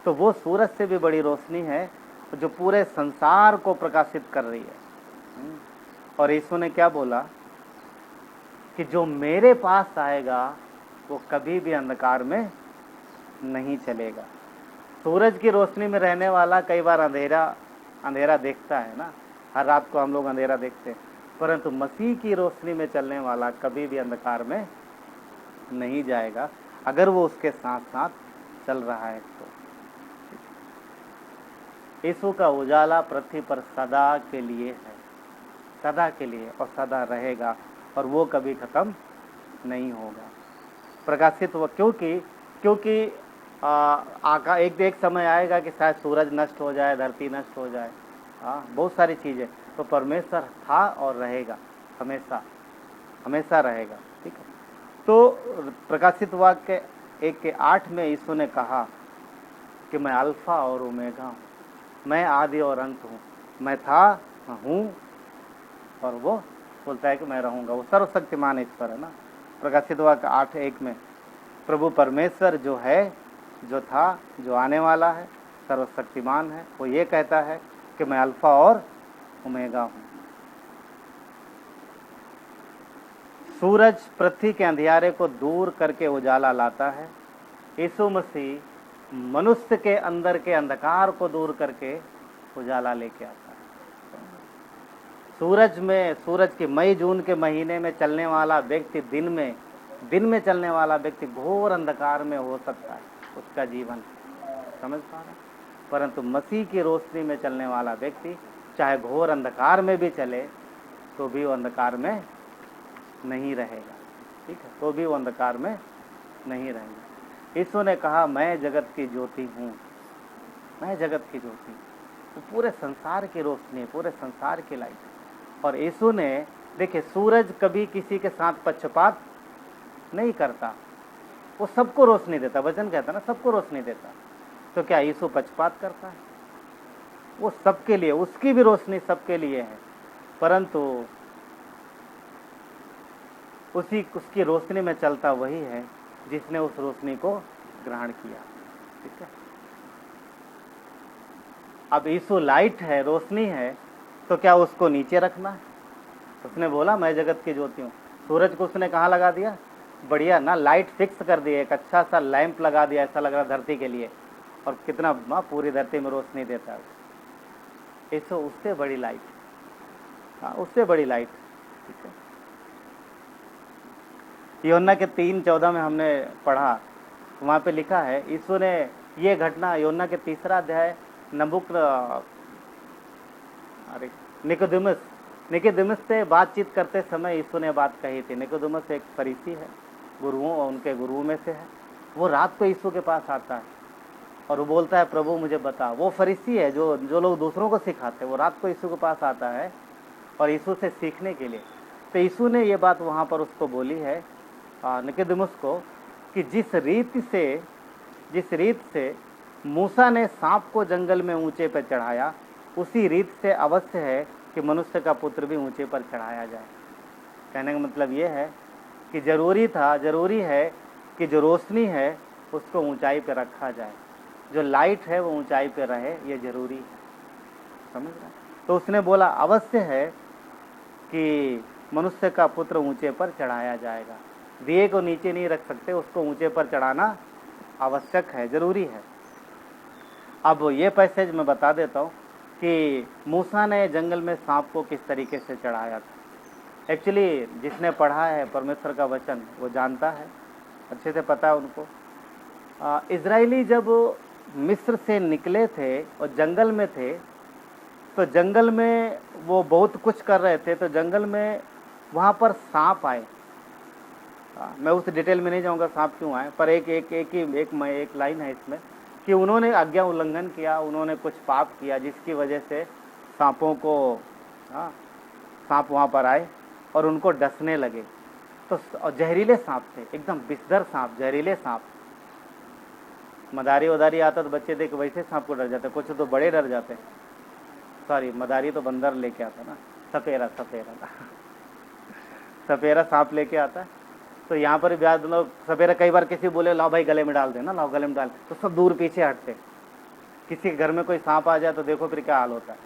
तो वो सूरज से भी बड़ी रोशनी है जो पूरे संसार को प्रकाशित कर रही है। और यीशु ने क्या बोला कि जो मेरे पास आएगा वो कभी भी अंधकार में नहीं चलेगा। सूरज की रोशनी में रहने वाला कई बार अंधेरा देखता है ना, हर रात को हम लोग अंधेरा देखते हैं, परंतु मसीह की रोशनी में चलने वाला कभी भी अंधकार में नहीं जाएगा, अगर वो उसके साथ साथ चल रहा है तो। यीशु का उजाला पृथ्वी पर सदा के लिए है, सदा के लिए, और सदा रहेगा, और वो कभी खत्म नहीं होगा, प्रकाशित हुआ। क्योंकि एक समय आएगा कि शायद सूरज नष्ट हो जाए, धरती नष्ट हो जाए, बहुत सारी चीज़ें, तो परमेश्वर था और रहेगा, हमेशा हमेशा रहेगा, ठीक है। तो प्रकाशित वाक्य 1:8 में यीशु ने कहा कि मैं अल्फा और ओमेगा हूँ, मैं आदि और अंत हूँ, मैं था, हूँ, और वो बोलता है कि मैं रहूँगा। वो सर्वशक्तिमान ईश्वर है ना। प्रकाशित वाक्य 8:1 में प्रभु परमेश्वर जो है, जो था, जो आने वाला है, सर्वशक्तिमान है, वो ये कहता है कि मैं अल्फा और ओमेगा हूँ। सूरज पृथ्वी के अंधियारे को दूर करके उजाला लाता है। यीशु मसीह मनुष्य के अंदर के अंधकार को दूर करके उजाला लेके आता है। सूरज के मई जून के महीने में चलने वाला व्यक्ति, दिन में चलने वाला व्यक्ति घोर अंधकार में हो सकता है, उसका जीवन, समझ पा रहे हैं। परंतु मसीह की रोशनी में चलने वाला व्यक्ति चाहे घोर अंधकार में भी चले तो भी वो अंधकार में नहीं रहेगा, ठीक है, तो भी वो अंधकार में नहीं रहेगा। यीशु ने कहा मैं जगत की ज्योति हूँ, मैं जगत की ज्योति, तो पूरे संसार की रोशनी, पूरे संसार की लाइट। और यीशु ने, देखिए, सूरज कभी किसी के साथ पक्षपात नहीं करता, वो सबको रोशनी देता। वचन कहता ना सबको रोशनी देता। तो क्या यीशु पक्षपात करता है? वो सबके लिए, उसकी भी रोशनी सबके लिए है, परंतु उसकी रोशनी में चलता वही है जिसने उस रोशनी को ग्रहण किया। ठीक है। अब यीशु लाइट है, रोशनी है, तो क्या उसको नीचे रखना है? उसने बोला मैं जगत की ज्योति हूँ। सूरज को उसने कहाँ लगा दिया? बढ़िया ना, लाइट फिक्स कर दी, एक अच्छा सा लैंप लगा दिया, ऐसा लग रहा धरती के लिए, और कितना पूरी धरती में रोशनी देता है। यीशु उससे बड़ी लाइट, हाँ उससे बड़ी लाइट। ठीक है। यूहन्ना के 3:14 में हमने पढ़ा, वहाँ पे लिखा है यीशु ने ये घटना, यूहन्ना के 3 अध्याय, निकोदेमुस से बातचीत करते समय यीशु ने बात कही थी। निकोदेमुस एक फरीसी है, गुरुओं और उनके गुरुओं में से है। वो रात को यीशु के पास आता है और वो बोलता है प्रभु मुझे बता। वो फरीसी है जो लोग दूसरों को सिखाते, वो रात को यीशु के पास आता है और यीशु से सीखने के लिए। तो यीशु ने ये बात वहाँ पर उसको बोली है, निकोदेमुस को, कि जिस रीत से मूसा ने सांप को जंगल में ऊंचे पर चढ़ाया, उसी रीत से अवश्य है कि मनुष्य का पुत्र भी ऊंचे पर चढ़ाया जाए। कहने का मतलब ये है कि जरूरी है कि जो रोशनी है उसको ऊंचाई पर रखा जाए, जो लाइट है वो ऊंचाई पर रहे, ये जरूरी है। समझ रहे? तो उसने बोला अवश्य है कि मनुष्य का पुत्र ऊंचे पर चढ़ाया जाएगा। दिए को नीचे नहीं रख सकते, उसको ऊंचे पर चढ़ाना आवश्यक है, जरूरी है। अब ये पैसेज मैं बता देता हूँ कि मूसा ने जंगल में सांप को किस तरीके से चढ़ाया था। एक्चुअली जिसने पढ़ा है परमेश्वर का वचन वो जानता है, अच्छे से पता है उनको। इजरायली जब मिस्र से निकले थे और जंगल में थे, तो जंगल में वो बहुत कुछ कर रहे थे, तो जंगल में वहाँ पर सांप आए। मैं उस डिटेल में नहीं जाऊँगा सांप क्यों आए, पर एक लाइन है इसमें कि उन्होंने आज्ञा उल्लंघन किया, उन्होंने कुछ पाप किया जिसकी वजह से सांप वहाँ पर आए और उनको डसने लगे। तो जहरीले सांप थे, एकदम विषधर सांप, जहरीले सांप। मदारी वदारी आता तो बच्चे देख वैसे सांप को डर जाते, कुछ तो बड़े डर जाते। सॉरी, मदारी तो बंदर लेके आता ना, सपेरा सांप लेके आता। तो यहाँ पर भी लोग सपेरा, कई बार किसी बोले लाओ भाई गले में डाल देना, लाओ गले में डाल, तो सब दूर पीछे हटते। किसी के घर में कोई सांप आ जाए तो देखो फिर क्या हाल होता है,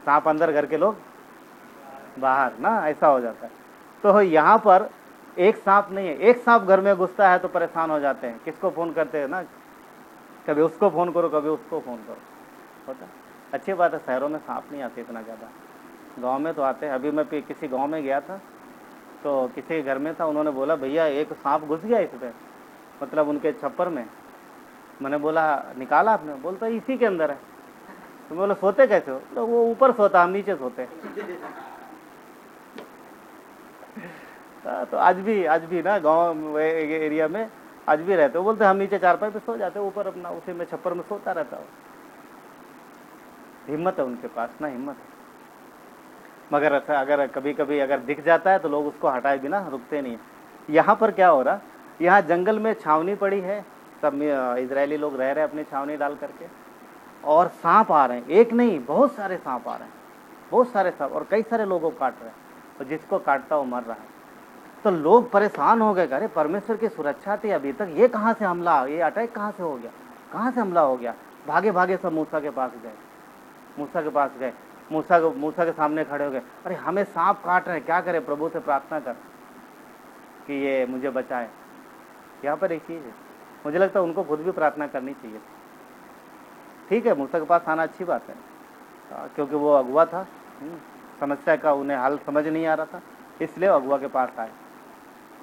सांप अंदर, घर के लोग बाहर ना, ऐसा हो जाता है। तो यहाँ पर एक सांप नहीं है, एक सांप घर में घुसता है तो परेशान हो जाते हैं। किसको फ़ोन करते हैं ना, कभी उसको फ़ोन करो, कभी उसको फ़ोन करो, होता है। अच्छी बात है, शहरों में सांप नहीं आते इतना ज़्यादा, गांव में तो आते हैं। अभी मैं किसी गांव में गया था तो किसी के घर में था, उन्होंने बोला भैया एक सांप घुस गया इसमें, मतलब उनके छप्पर में। मैंने बोला निकाला आपने? बोलता इसी के अंदर है। तो बोला सोते कैसे हो? तो वो ऊपर सोता, हम नीचे सोते। तो आज भी ना गांव एरिया में आज भी रहते हो, बोलते हम नीचे चारपाई पे सो जाते, ऊपर अपना उसी में छप्पर में सोता रहता हो। हिम्मत है उनके पास ना, हिम्मत है। मगर अगर कभी कभी अगर दिख जाता है तो लोग उसको हटाए बिना रुकते नहीं। यहाँ पर क्या हो रहा, यहाँ जंगल में छावनी पड़ी है, सब इजरायली लोग रह रहे हैं अपनी छावनी डाल करके, और सांप आ रहे हैं, एक नहीं बहुत सारे सांप आ रहे हैं, बहुत सारे सांप, और कई सारे लोगों को काट रहे हैं, और जिसको काटता वो मर रहा है। तो लोग परेशान हो गए, अरे परमेश्वर की सुरक्षा थी अभी तक, ये कहाँ से हमला, ये अटैक कहाँ से हो गया, कहाँ से हमला हो गया। भागे भागे सब मूसा के पास गए, मूसा के सामने खड़े हो गए, अरे हमें सांप काट रहे हैं, क्या करें? प्रभु से प्रार्थना कर कि ये मुझे बचाए। यहाँ पर एक चीज़ है, मुझे लगता है उनको खुद भी प्रार्थना करनी चाहिए। ठीक है, मूसा के पास आना अच्छी बात है, क्योंकि वो अगुआ था, समस्या का उन्हें हल समझ नहीं आ रहा था, इसलिए अगुआ के पास आए।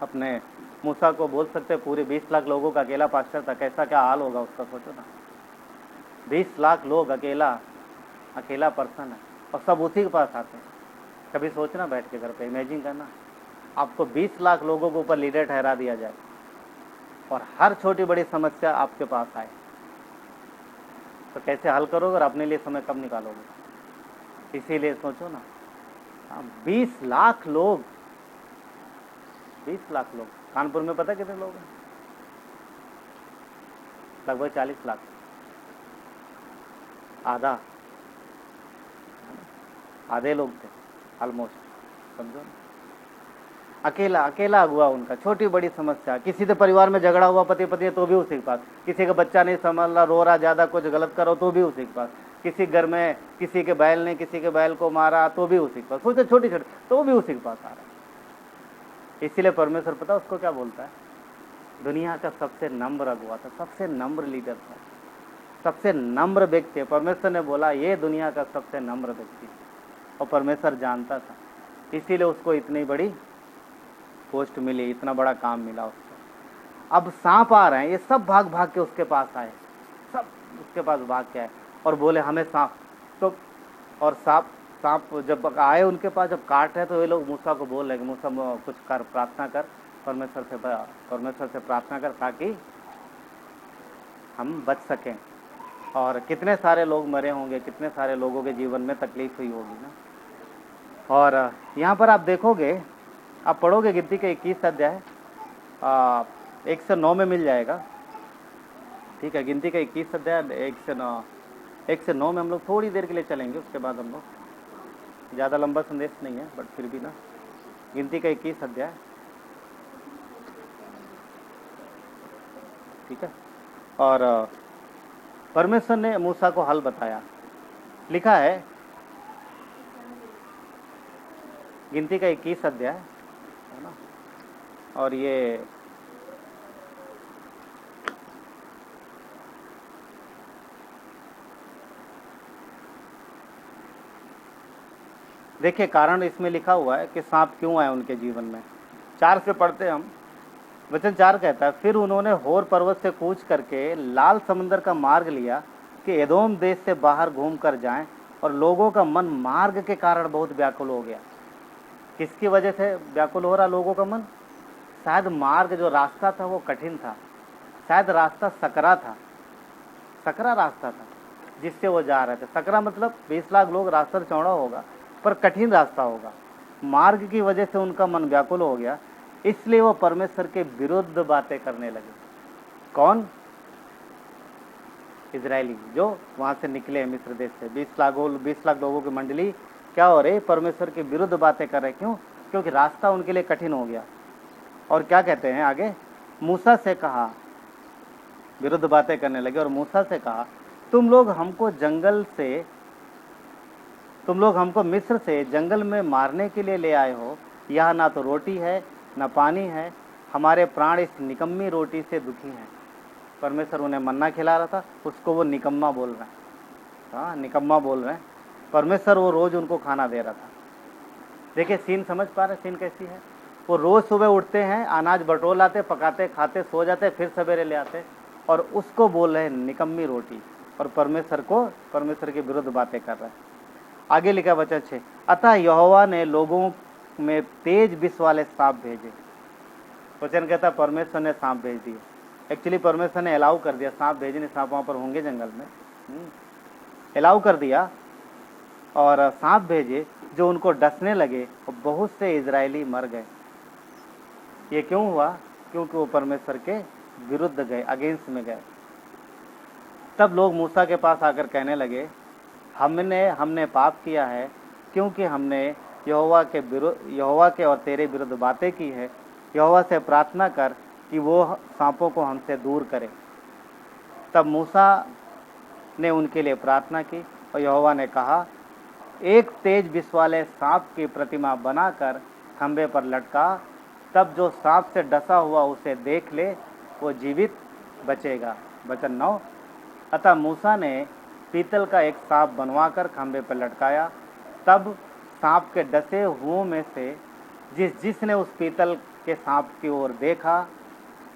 अपने मूसा को बोल सकते पूरे 20 लाख लोगों का अकेला पास्टर था, कैसा क्या हाल होगा उसका, सोचो ना। 20 लाख लोग, अकेला पर्सन है, और सब उसी के पास आते हैं। कभी सोचना बैठ के घर पे, इमेजिन करना आपको 20 लाख लोगों के ऊपर लीडर ठहरा दिया जाए और हर छोटी बड़ी समस्या आपके पास आए, तो कैसे हल करोगे और अपने लिए समय कब निकालोगे? इसीलिए सोचो ना, 20 लाख लोग, 20 लाख लोग। कानपुर में पता कितने लोग हैं? लगभग 40 लाख, आधे लोग थे ऑलमोस्ट, समझो। अकेला अगुआ उनका, छोटी बड़ी समस्या, किसी से परिवार में झगड़ा हुआ पति पत्नी तो भी उसी के पास, किसी का बच्चा नहीं संभाल रहा, रो रहा ज्यादा, कुछ गलत करो तो भी उसी के पास, किसी घर में किसी के बैल ने किसी के बैल को मारा तो भी उसी के पास, सोचते छोटी छोटी तो भी उसी के पास आ रहा है। इसीलिए परमेश्वर पता उसको क्या बोलता है, दुनिया का सबसे नम्र अगुआ था, सबसे नम्र लीडर था, सबसे नम्र व्यक्ति। परमेश्वर ने बोला ये दुनिया का सबसे नम्र व्यक्ति, और परमेश्वर जानता था, इसीलिए उसको इतनी बड़ी पोस्ट मिली, इतना बड़ा काम मिला उसको। अब सांप आ रहे हैं, ये सब भाग भाग के उसके पास आए, सब उसके पास भाग के आए और बोले हमें सांप, तो और सांप जब आए उनके पास, जब काट रहे तो ये लोग मूसा को बोल रहे कि मूसा कुछ कर, प्रार्थना कर, परमेश्वर से प्रार्थना कर ताकि हम बच सकें। और कितने सारे लोग मरे होंगे, कितने सारे लोगों के जीवन में तकलीफ हुई होगी ना। और यहाँ पर आप देखोगे, आप पढ़ोगे गिनती के 21 अध्याय 1 से 9 में मिल जाएगा, ठीक है। गिनती का 21 अध्याय 1 से 9 में हम लोग थोड़ी देर के लिए चलेंगे, उसके बाद हम लोग, ज़्यादा लंबा संदेश नहीं है बट फिर भी ना, गिनती का 21 अध्याय, ठीक है। और परमेश्वर ने मूसा को हल बताया, लिखा है गिनती का 21 अध्याय, है ना। और ये देखिए कारण इसमें लिखा हुआ है कि सांप क्यों आए उनके जीवन में। 4 से पढ़ते हैं हम, वचन 4 कहता है, फिर उन्होंने होर पर्वत से कूच करके लाल समंदर का मार्ग लिया कि एदोम देश से बाहर घूम कर जाएं, और लोगों का मन मार्ग के कारण बहुत व्याकुल हो गया। किसकी वजह से व्याकुल हो रहा लोगों का मन? शायद मार्ग जो रास्ता था वो कठिन था, शायद रास्ता सकरा था, सकरा रास्ता था जिससे वो जा रहे थे। सकरा मतलब 20 लाख लोग, रास्ता चौड़ा होगा पर कठिन रास्ता होगा। मार्ग की वजह से उनका मन व्याकुल हो गया, इसलिए वो परमेश्वर के विरुद्ध बातें करने लगे। कौन? इजरायली जो वहां से निकले मिस्र देश से, 20 लाख लोगों की मंडली क्या हो रही? परमेश्वर के विरुद्ध बातें कर रहे। क्यों? क्योंकि रास्ता उनके लिए कठिन हो गया। और क्या कहते हैं आगे? मूसा से कहा, विरुद्ध बातें करने लगे, और मूसा से कहा तुम लोग हमको मिस्र से जंगल में मारने के लिए ले आए हो, यहाँ ना तो रोटी है ना पानी है, हमारे प्राण इस निकम्मी रोटी से दुखी हैं। परमेश्वर उन्हें मन्ना खिला रहा था, उसको वो निकम्मा बोल रहे हैं। हाँ, निकम्मा बोल रहे हैं। परमेश्वर वो रोज उनको खाना दे रहा था। देखिए सीन समझ पा रहे, सीन कैसी है? वो रोज सुबह उठते हैं, अनाज बटोर लाते, पकाते, खाते, सो जाते, फिर सवेरे ले आते, और उसको बोल रहे हैं निकम्मी रोटी, और परमेश्वर के विरुद्ध बातें कर रहे हैं। आगे लिखा वचन 6, अतः यहोवा ने लोगों में तेज विष वाले सांप भेजे। वचन कहता परमेश्वर ने सांप भेज दिए। एक्चुअली परमेश्वर ने अलाउ कर दिया, सांप भेजने, सांप वहाँ पर होंगे जंगल में, अलाउ कर दिया, और सांप भेजे जो उनको डसने लगे, और बहुत से इजरायली मर गए। ये क्यों हुआ? क्योंकि वो परमेश्वर के विरुद्ध गए, अगेंस्ट में गए। तब लोग मूसा के पास आकर कहने लगे, हमने पाप किया है, क्योंकि हमने यहोवा के और तेरे विरुद्ध बातें की है। यहोवा से प्रार्थना कर कि वो सांपों को हमसे दूर करे। तब मूसा ने उनके लिए प्रार्थना की, और यहोवा ने कहा, एक तेज विष वाले सांप की प्रतिमा बनाकर खंबे पर लटका, तब जो सांप से डसा हुआ उसे देख ले वो जीवित बचेगा। वचन 9, अतः मूसा ने पीतल का एक सांप बनवाकर खंबे पर लटकाया, तब सांप के डसे हुओं में से जिसने उस पीतल के सांप की ओर देखा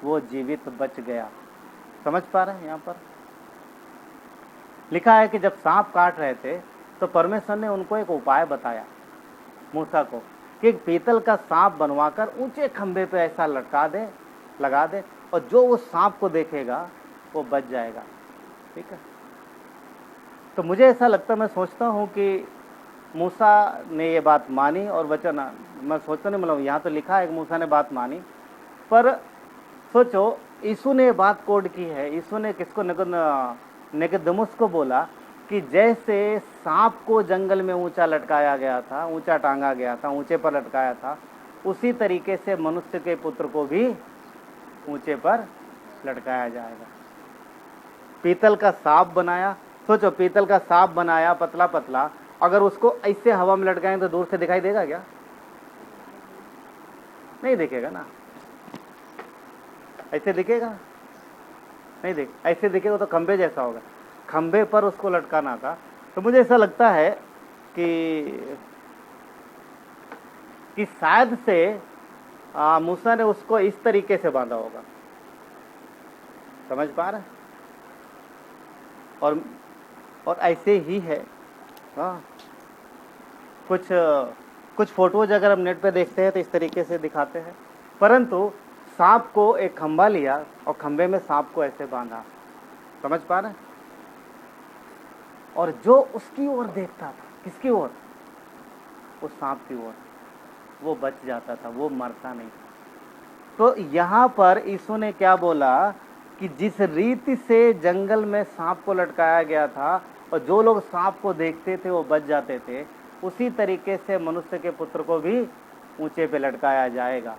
वो जीवित बच गया। समझ पा रहे हैं? यहाँ पर लिखा है कि जब सांप काट रहे थे तो परमेश्वर ने उनको एक उपाय बताया मूसा को, कि एक पीतल का सांप बनवाकर ऊंचे खंबे पे ऐसा लगा दे, और जो उस सांप को देखेगा वो बच जाएगा। ठीक है, तो मुझे ऐसा लगता, मैं सोचता हूँ कि मूसा ने ये बात मानी, और वचन मैं सोचता नहीं, मतलब यहाँ तो लिखा है कि मूसा ने बात मानी, पर सोचो, यीशु ने बात कोड की है। यीशु ने किसको, निकोदेमुस को बोला कि जैसे सांप को जंगल में ऊंचा लटकाया गया था, ऊंचा टांगा गया था, ऊंचे पर लटकाया था, उसी तरीके से मनुष्य के पुत्र को भी ऊंचे पर लटकाया जाएगा। पीतल का सांप बनाया, सोचो पीतल का सांप बनाया पतला पतला, अगर उसको ऐसे हवा में लटकाएं तो दूर से दिखाई देगा क्या? नहीं दिखेगा ना। ऐसे दिखेगा? नहीं दिख, ऐसे दिखेगा तो खंबे जैसा होगा। खंबे पर उसको लटकाना था। तो मुझे ऐसा लगता है कि शायद से मूसा ने उसको इस तरीके से बांधा होगा। समझ पा रहे? और ऐसे ही है। हाँ, कुछ फोटोज अगर हम नेट पे देखते हैं तो इस तरीके से दिखाते हैं, परंतु सांप को एक खंबा लिया और खंबे में सांप को ऐसे बांधा। समझ पा रहे? और जो उसकी ओर देखता था, किसकी ओर? उस सांप की ओर, वो बच जाता था, वो मरता नहीं था। तो यहाँ पर यीशु ने क्या बोला कि जिस रीति से जंगल में सांप को लटकाया गया था और जो लोग सांप को देखते थे वो बच जाते थे, उसी तरीके से मनुष्य के पुत्र को भी ऊंचे पे लटकाया जाएगा।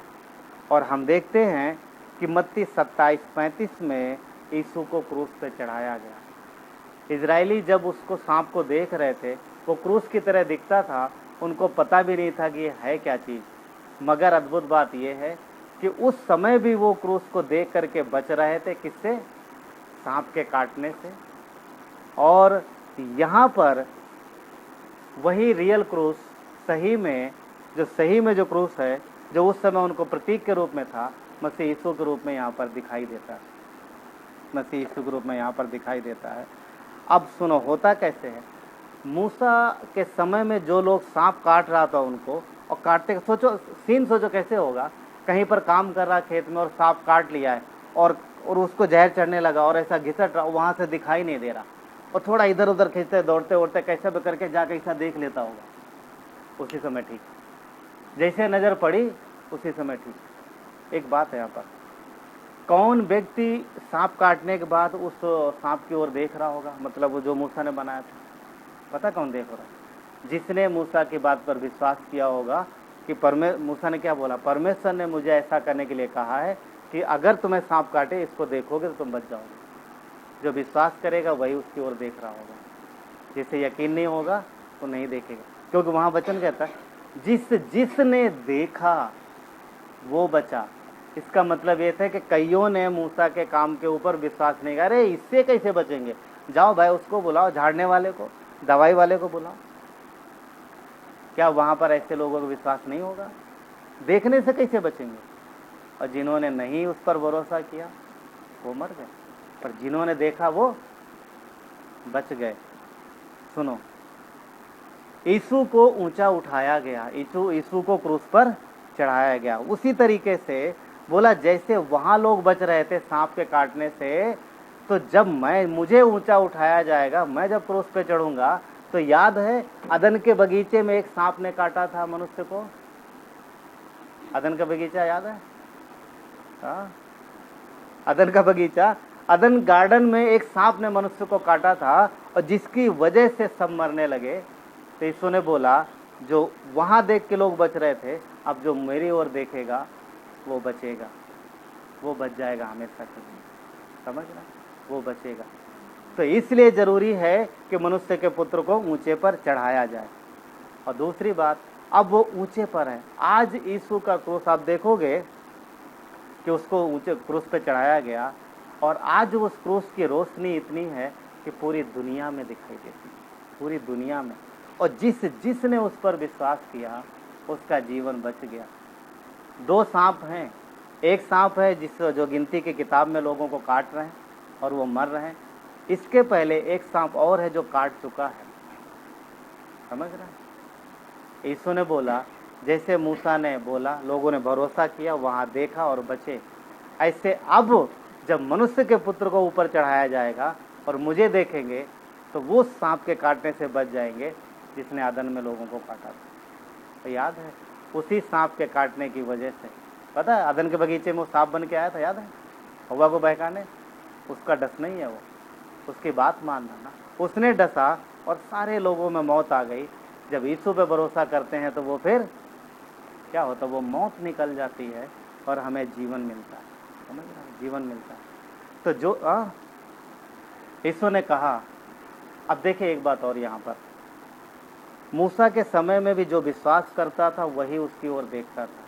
और हम देखते हैं कि मत्ती 27:35 में यीशु को क्रूस पे चढ़ाया गया। इजरायली जब उसको सांप को देख रहे थे, वो क्रूस की तरह दिखता था, उनको पता भी नहीं था कि ये है क्या चीज़। मगर अद्भुत बात यह है कि उस समय भी वो क्रूस को देख करके बच रहे थे। किससे? सांप के काटने से। और यहाँ पर वही रियल क्रूस, सही में जो क्रूस है, जो उस समय उनको प्रतीक के रूप में था, मसीह यीशु के रूप में यहाँ पर दिखाई देता है। मसीह यीशु के रूप में यहाँ पर दिखाई देता है। अब सुनो, होता कैसे है? मूसा के समय में जो लोग सांप काट रहा था उनको, और काटते, सोचो सीन, सोचो कैसे होगा। कहीं पर काम कर रहा खेत में और सांप काट लिया है और उसको जहर चढ़ने लगा और ऐसा घिसट रहा, वहाँ से दिखाई नहीं दे रहा, और थोड़ा इधर उधर खींचते दौड़ते उड़ते कैसे भी करके जाके ऐसा देख लेता होगा। उसी समय ठीक, जैसे नज़र पड़ी उसी समय ठीक। एक बात है यहाँ पर, कौन व्यक्ति सांप काटने के बाद उस सांप की ओर देख रहा होगा? मतलब वो जो मूसा ने बनाया था, पता कौन देख रहा है? जिसने मूसा की बात पर विश्वास किया होगा कि मूसा ने क्या बोला? परमेश्वर ने मुझे ऐसा करने के लिए कहा है कि अगर तुम्हें सांप काटे, इसको देखोगे तो तुम बच जाओगे। जो विश्वास करेगा वही उसकी ओर देख रहा होगा। जिसे यकीन नहीं होगा तो नहीं देखेगा, क्योंकि वहाँ वचन कहता है जिसने देखा वो बचा। इसका मतलब ये था कि कईयों ने मूसा के काम के ऊपर विश्वास नहीं किया। अरे इससे कैसे बचेंगे? जाओ भाई उसको बुलाओ, झाड़ने वाले को, दवाई वाले को बुलाओ। क्या वहाँ पर ऐसे लोगों को विश्वास नहीं होगा? देखने से कैसे बचेंगे? और जिन्होंने नहीं उस पर भरोसा किया वो मर गए, पर जिन्होंने देखा वो बच गए। सुनो, यीशु को ऊंचा उठाया गया, यीशु को क्रूस पर चढ़ाया गया। उसी तरीके से बोला जैसे वहाँ लोग बच रहे थे सांप के काटने से, तो जब मुझे ऊंचा उठाया जाएगा, मैं जब क्रूस पे चढ़ूंगा, तो याद है अदन के बगीचे में एक सांप ने काटा था मनुष्य को। अदन का बगीचा याद है? हाँ, अदन का बगीचा, अदन गार्डन में एक सांप ने मनुष्य को काटा था, और जिसकी वजह से सब मरने लगे। तो यीशु ने बोला जो वहाँ देख के लोग बच रहे थे, अब जो मेरी ओर देखेगा वो बचेगा, वो बच जाएगा हमेशा के लिए। समझ रहा? वो बचेगा। तो इसलिए जरूरी है कि मनुष्य के पुत्र को ऊंचे पर चढ़ाया जाए। और दूसरी बात, अब वो ऊंचे पर है। आज यीशु का क्रूस आप देखोगे कि उसको ऊंचे क्रूस पे चढ़ाया गया, और आज उस क्रूस की रोशनी इतनी है कि पूरी दुनिया में दिखाई देती है, पूरी दुनिया में। और जिसने उस पर विश्वास किया उसका जीवन बच गया। दो सांप हैं, एक सांप है जो गिनती की किताब में लोगों को काट रहे हैं और वो मर रहे हैं। इसके पहले एक सांप और है जो काट चुका है। समझ रहे हैं? यीशु ने बोला जैसे मूसा ने बोला, लोगों ने भरोसा किया, वहाँ देखा और बचे, ऐसे अब जब मनुष्य के पुत्र को ऊपर चढ़ाया जाएगा और मुझे देखेंगे तो वो सांप के काटने से बच जाएंगे जिसने आदन में लोगों को काटा था। तो याद है, उसी सांप के काटने की वजह से, पता है आदन के बगीचे में वो सांप बन के आया था, याद है? हवा को बहकाने, उसका डस नहीं है वो, उसकी बात मानना ना। उसने डसा और सारे लोगों में मौत आ गई। जब यीशु पे भरोसा करते हैं तो वो फिर क्या होता है, वो मौत निकल जाती है और हमें जीवन मिलता है। समझ रहे हैं, जीवन मिलता है। तो जो यीशु ने कहा, अब देखिए एक बात और यहाँ पर, मूसा के समय में भी जो विश्वास करता था वही उसकी ओर देखता था,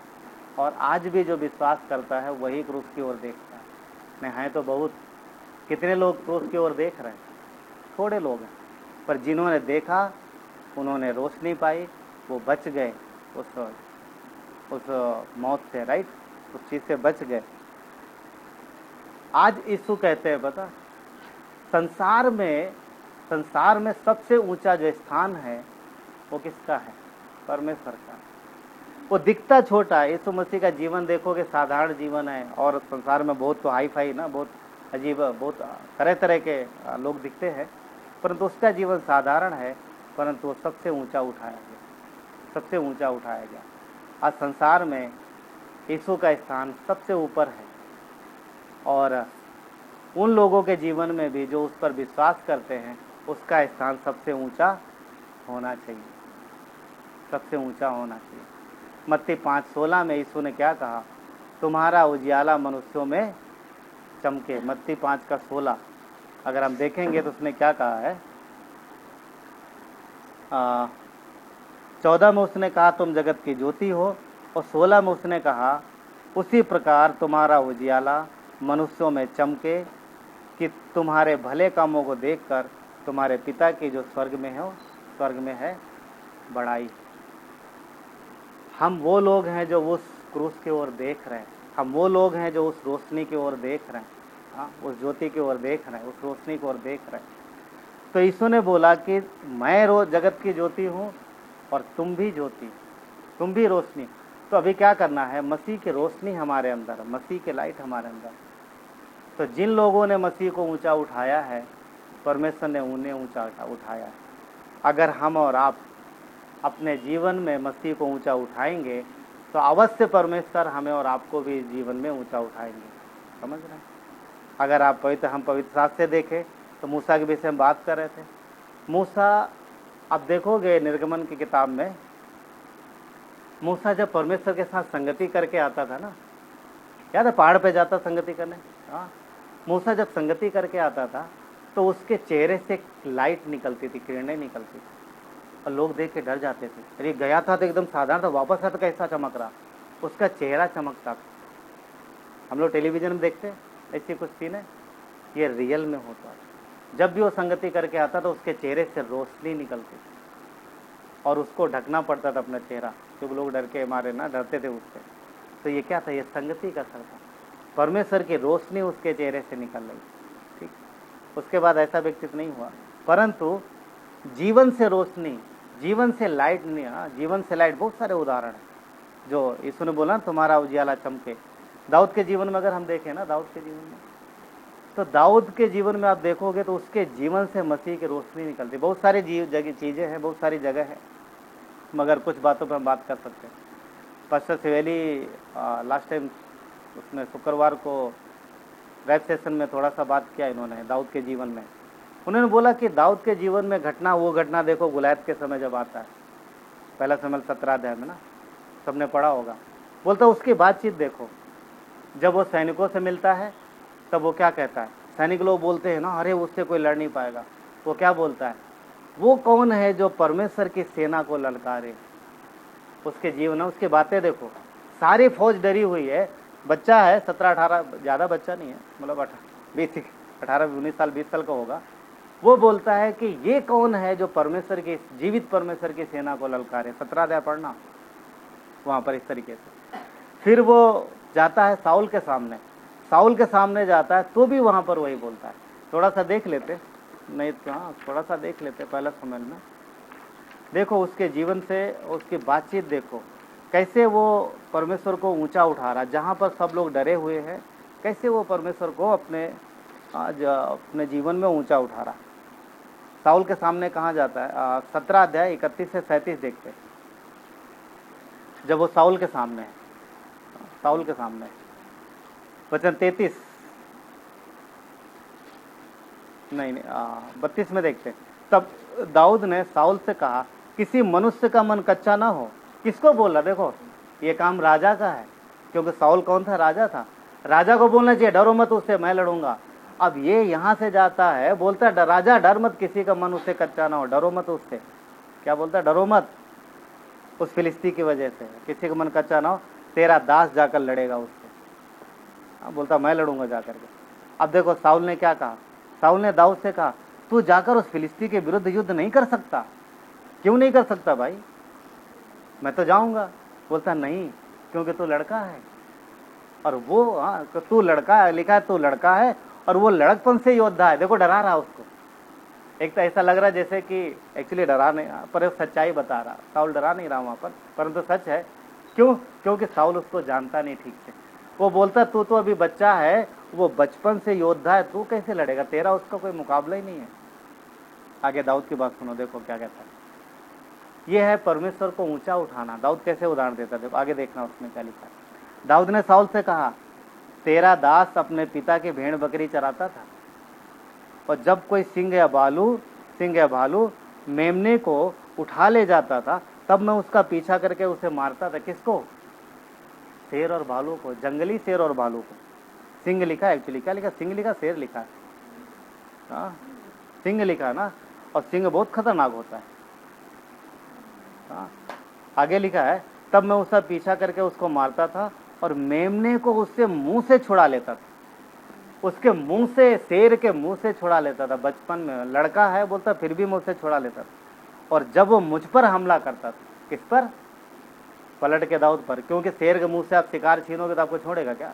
और आज भी जो विश्वास करता है वही क्रूस की ओर देखता है। नहीं है तो बहुत, कितने लोग क्रूस की ओर देख रहे हैं? थोड़े लोग हैं, पर जिन्होंने देखा उन्होंने रोशनी पाई, वो बच गए उस मौत से, राइट, उस चीज़ से बच गए। आज यीशु कहते हैं, पता, संसार में सबसे ऊंचा जो स्थान है वो किसका है? परमेश्वर का। वो दिखता छोटा है, यीशु मसीह का जीवन देखोगे साधारण जीवन है, और संसार में बहुत तो हाई फाई ना, बहुत अजीब, बहुत तरह तरह के लोग दिखते हैं, परंतु उसका जीवन साधारण है, परंतु वो सबसे ऊंचा उठाया गया, सबसे ऊंचा उठाया गया। आज संसार में यीशु का स्थान सबसे ऊपर है, और उन लोगों के जीवन में भी जो उस पर विश्वास करते हैं उसका स्थान सबसे ऊंचा होना चाहिए, सबसे ऊंचा होना चाहिए। मत्ती 5:16 में यीशु ने क्या कहा? तुम्हारा उजियाला मनुष्यों में चमके। मत्ती 5:16 अगर हम देखेंगे तो उसने क्या कहा है? 14 में उसने कहा तुम जगत की ज्योति हो, और 16 में उसने कहा उसी प्रकार तुम्हारा उजियाला मनुष्यों में चमके कि तुम्हारे भले कामों को देखकर तुम्हारे पिता की जो स्वर्ग में है बड़ाई। हम वो लोग हैं जो उस क्रूस की ओर देख रहे हैं, हम वो लोग हैं जो उस रोशनी की ओर देख रहे हैं, हाँ, उस ज्योति की ओर देख रहे हैं, उस रोशनी की ओर देख रहे हैं। तो यीशु ने बोला कि मैं रोज जगत की ज्योति हूँ और तुम भी ज्योति, तुम भी रोशनी। तो अभी क्या करना है? मसीह की रोशनी हमारे अंदर, मसीह के लाइट हमारे अंदर। तो जिन लोगों ने मसीह को ऊंचा उठाया है, परमेश्वर ने उन्हें ऊंचा उठाया है। अगर हम और आप अपने जीवन में मसीह को ऊंचा उठाएंगे तो अवश्य परमेश्वर हमें और आपको भी जीवन में ऊंचा उठाएंगे। समझ रहे हैं? अगर आप हम पवित्र शास्त्र से देखें तो मूसा के विषय में बात कर रहे थे। मूसा, अब देखोगे निर्गमन की किताब में, मूसा जब परमेश्वर के साथ संगति करके आता था ना, याद है, पहाड़ पे जाता संगति करने, हाँ, मूसा जब संगति करके आता था तो उसके चेहरे से लाइट निकलती थी, किरणें निकलती थी, और लोग देख के डर जाते थे। अरे गया था तो एकदम साधारण था, वापस आया तो कैसा चमक रहा, उसका चेहरा चमकता था। हम लोग टेलीविजन में देखते ऐसी कुछ सीन है, ये रियल में होता था। जब भी वो संगति करके आता तो उसके चेहरे से रोशनी निकलती थी, और उसको ढकना पड़ता था अपना चेहरा, क्योंकि लोग डर के मारे ना, डरते थे उससे। तो ये क्या था? ये संगति का असर था, परमेश्वर की रोशनी उसके चेहरे से निकल रही। ठीक, उसके बाद ऐसा व्यक्तित्व नहीं हुआ, परंतु जीवन से रोशनी, जीवन से लाइट नहीं, जीवन से लाइट, बहुत सारे उदाहरण हैं जो यीशु ने बोला तुम्हारा उजियाला चमके। दाऊद के जीवन में अगर हम देखें ना, दाऊद के जीवन में, तो दाऊद के जीवन में आप देखोगे तो उसके जीवन से मसीह की रोशनी निकलती। बहुत सारी चीज़ें हैं, बहुत सारी जगह है, मगर कुछ बातों पर हम बात कर सकते हैं। पास्टर सिवेली लास्ट टाइम उसमें शुक्रवार को वेब सेशन में थोड़ा सा बात किया इन्होंने दाऊद के जीवन में। उन्होंने बोला कि दाऊद के जीवन में वो घटना देखो गुलैत के समय जब आता है, पहला शमूएल 17 अध्याय में ना, सबने पढ़ा होगा। बोलता उसकी बातचीत देखो, जब वो सैनिकों से मिलता है तब वो क्या कहता है? सैनिक लोग बोलते हैं ना, अरे उससे कोई लड़ नहीं पाएगा। वो क्या बोलता है? वो कौन है जो परमेश्वर की सेना को ललकारे? उसके जीवन में उसकी बातें देखो, सारी फौज डरी हुई है, बच्चा है 17-18, ज़्यादा बच्चा नहीं है, मतलब 18-19 साल 20 साल का होगा। वो बोलता है कि ये कौन है जो परमेश्वर की, जीवित परमेश्वर की सेना को ललकारे। 17 अध्याय पढ़ना वहाँ पर इस तरीके से। फिर वो जाता है साउल के सामने जाता है तो भी वहाँ पर वही बोलता है। थोड़ा सा देख लेते, नहीं तो हाँ थोड़ा सा देख लेते पहला शमूएल में। देखो उसके जीवन से, उसकी बातचीत देखो, कैसे वो परमेश्वर को ऊंचा उठा रहा, जहाँ पर सब लोग डरे हुए हैं, कैसे वो परमेश्वर को अपने जीवन में ऊंचा उठा रहा। साउल के सामने कहाँ जाता है? 17 अध्याय 31 से 37 देखते। जब वो साउल के सामने है, वचन 33, नहीं 32 में देखते हैं। तब दाऊद ने साउल से कहा, किसी मनुष्य का मन कच्चा ना हो। किसको बोला? देखो, ये काम राजा का है, क्योंकि साउल कौन था? राजा था। राजा को बोलना चाहिए डरो मत उससे, मैं लड़ूंगा। अब ये यहाँ से जाता है, बोलता है राजा डर मत, किसी का मन उससे कच्चा ना हो, डरो मत उससे। क्या बोलता है? डरो मत उस फिलिस्ती की वजह से, किसी का मन कच्चा ना हो, तेरा दास जाकर लड़ेगा उससे। बोलता मैं लड़ूंगा जाकर के। अब देखो साउल ने क्या कहा? साउल ने दाऊद से कहा, तू जाकर उस फिलिस्ती के विरुद्ध युद्ध नहीं कर सकता। क्यों नहीं कर सकता भाई? मैं तो जाऊंगा। बोलता नहीं, क्योंकि तू लड़का है। और वो तू लड़का है, लिखा है तू लड़का है, और वो लड़कपन से योद्धा है। देखो डरा रहा उसको। एक तो ऐसा लग रहा है जैसे कि एक्चुअली डरा नहीं, पर सच्चाई बता रहा। साउल डरा नहीं रहा वहां पर, परंतु सच है। क्यों? क्योंकि साउल उसको जानता नहीं ठीक से। वो बोलता तू तो अभी बच्चा है, वो बचपन से योद्धा है, तू कैसे लड़ेगा? तेरा उसका कोई मुकाबला ही नहीं है। आगे दाऊद की बात सुनो, देखो क्या कहता है। ये है परमेश्वर को ऊंचा उठाना। दाऊद कैसे उदाहरण देता है, देखो आगे देखना उसमें क्या लिखा है। दाऊद ने साउल से कहा, तेरा दास अपने पिता की भेड़ बकरी चराता था, और जब कोई सिंह या भालू मेमने को उठा ले जाता था, तब मैं उसका पीछा करके उसे मारता था। किसको? शेर और भालू को, जंगली शेर और भालू को। सिंह लिखा है एक्चुअली, क्या लिखा? सिंह लिखा, शेर लिखा है। हाँ, सिंह लिखा ना, और सिंह बहुत खतरनाक होता है। हाँ, आगे लिखा है, तब मैं उसका पीछा करके उसको मारता था, और मेमने को उससे मुंह से छुड़ा लेता था। उसके मुंह से, शेर के मुंह से छुड़ा लेता था। बचपन में लड़का है बोलता, फिर भी मुंह से छुड़ा लेता था। और जब वो मुझ पर हमला करता था, किस पर? पलट के दाऊद पर, क्योंकि शेर के मुंह से आप शिकार छीनोगे तो आपको छोड़ेगा क्या?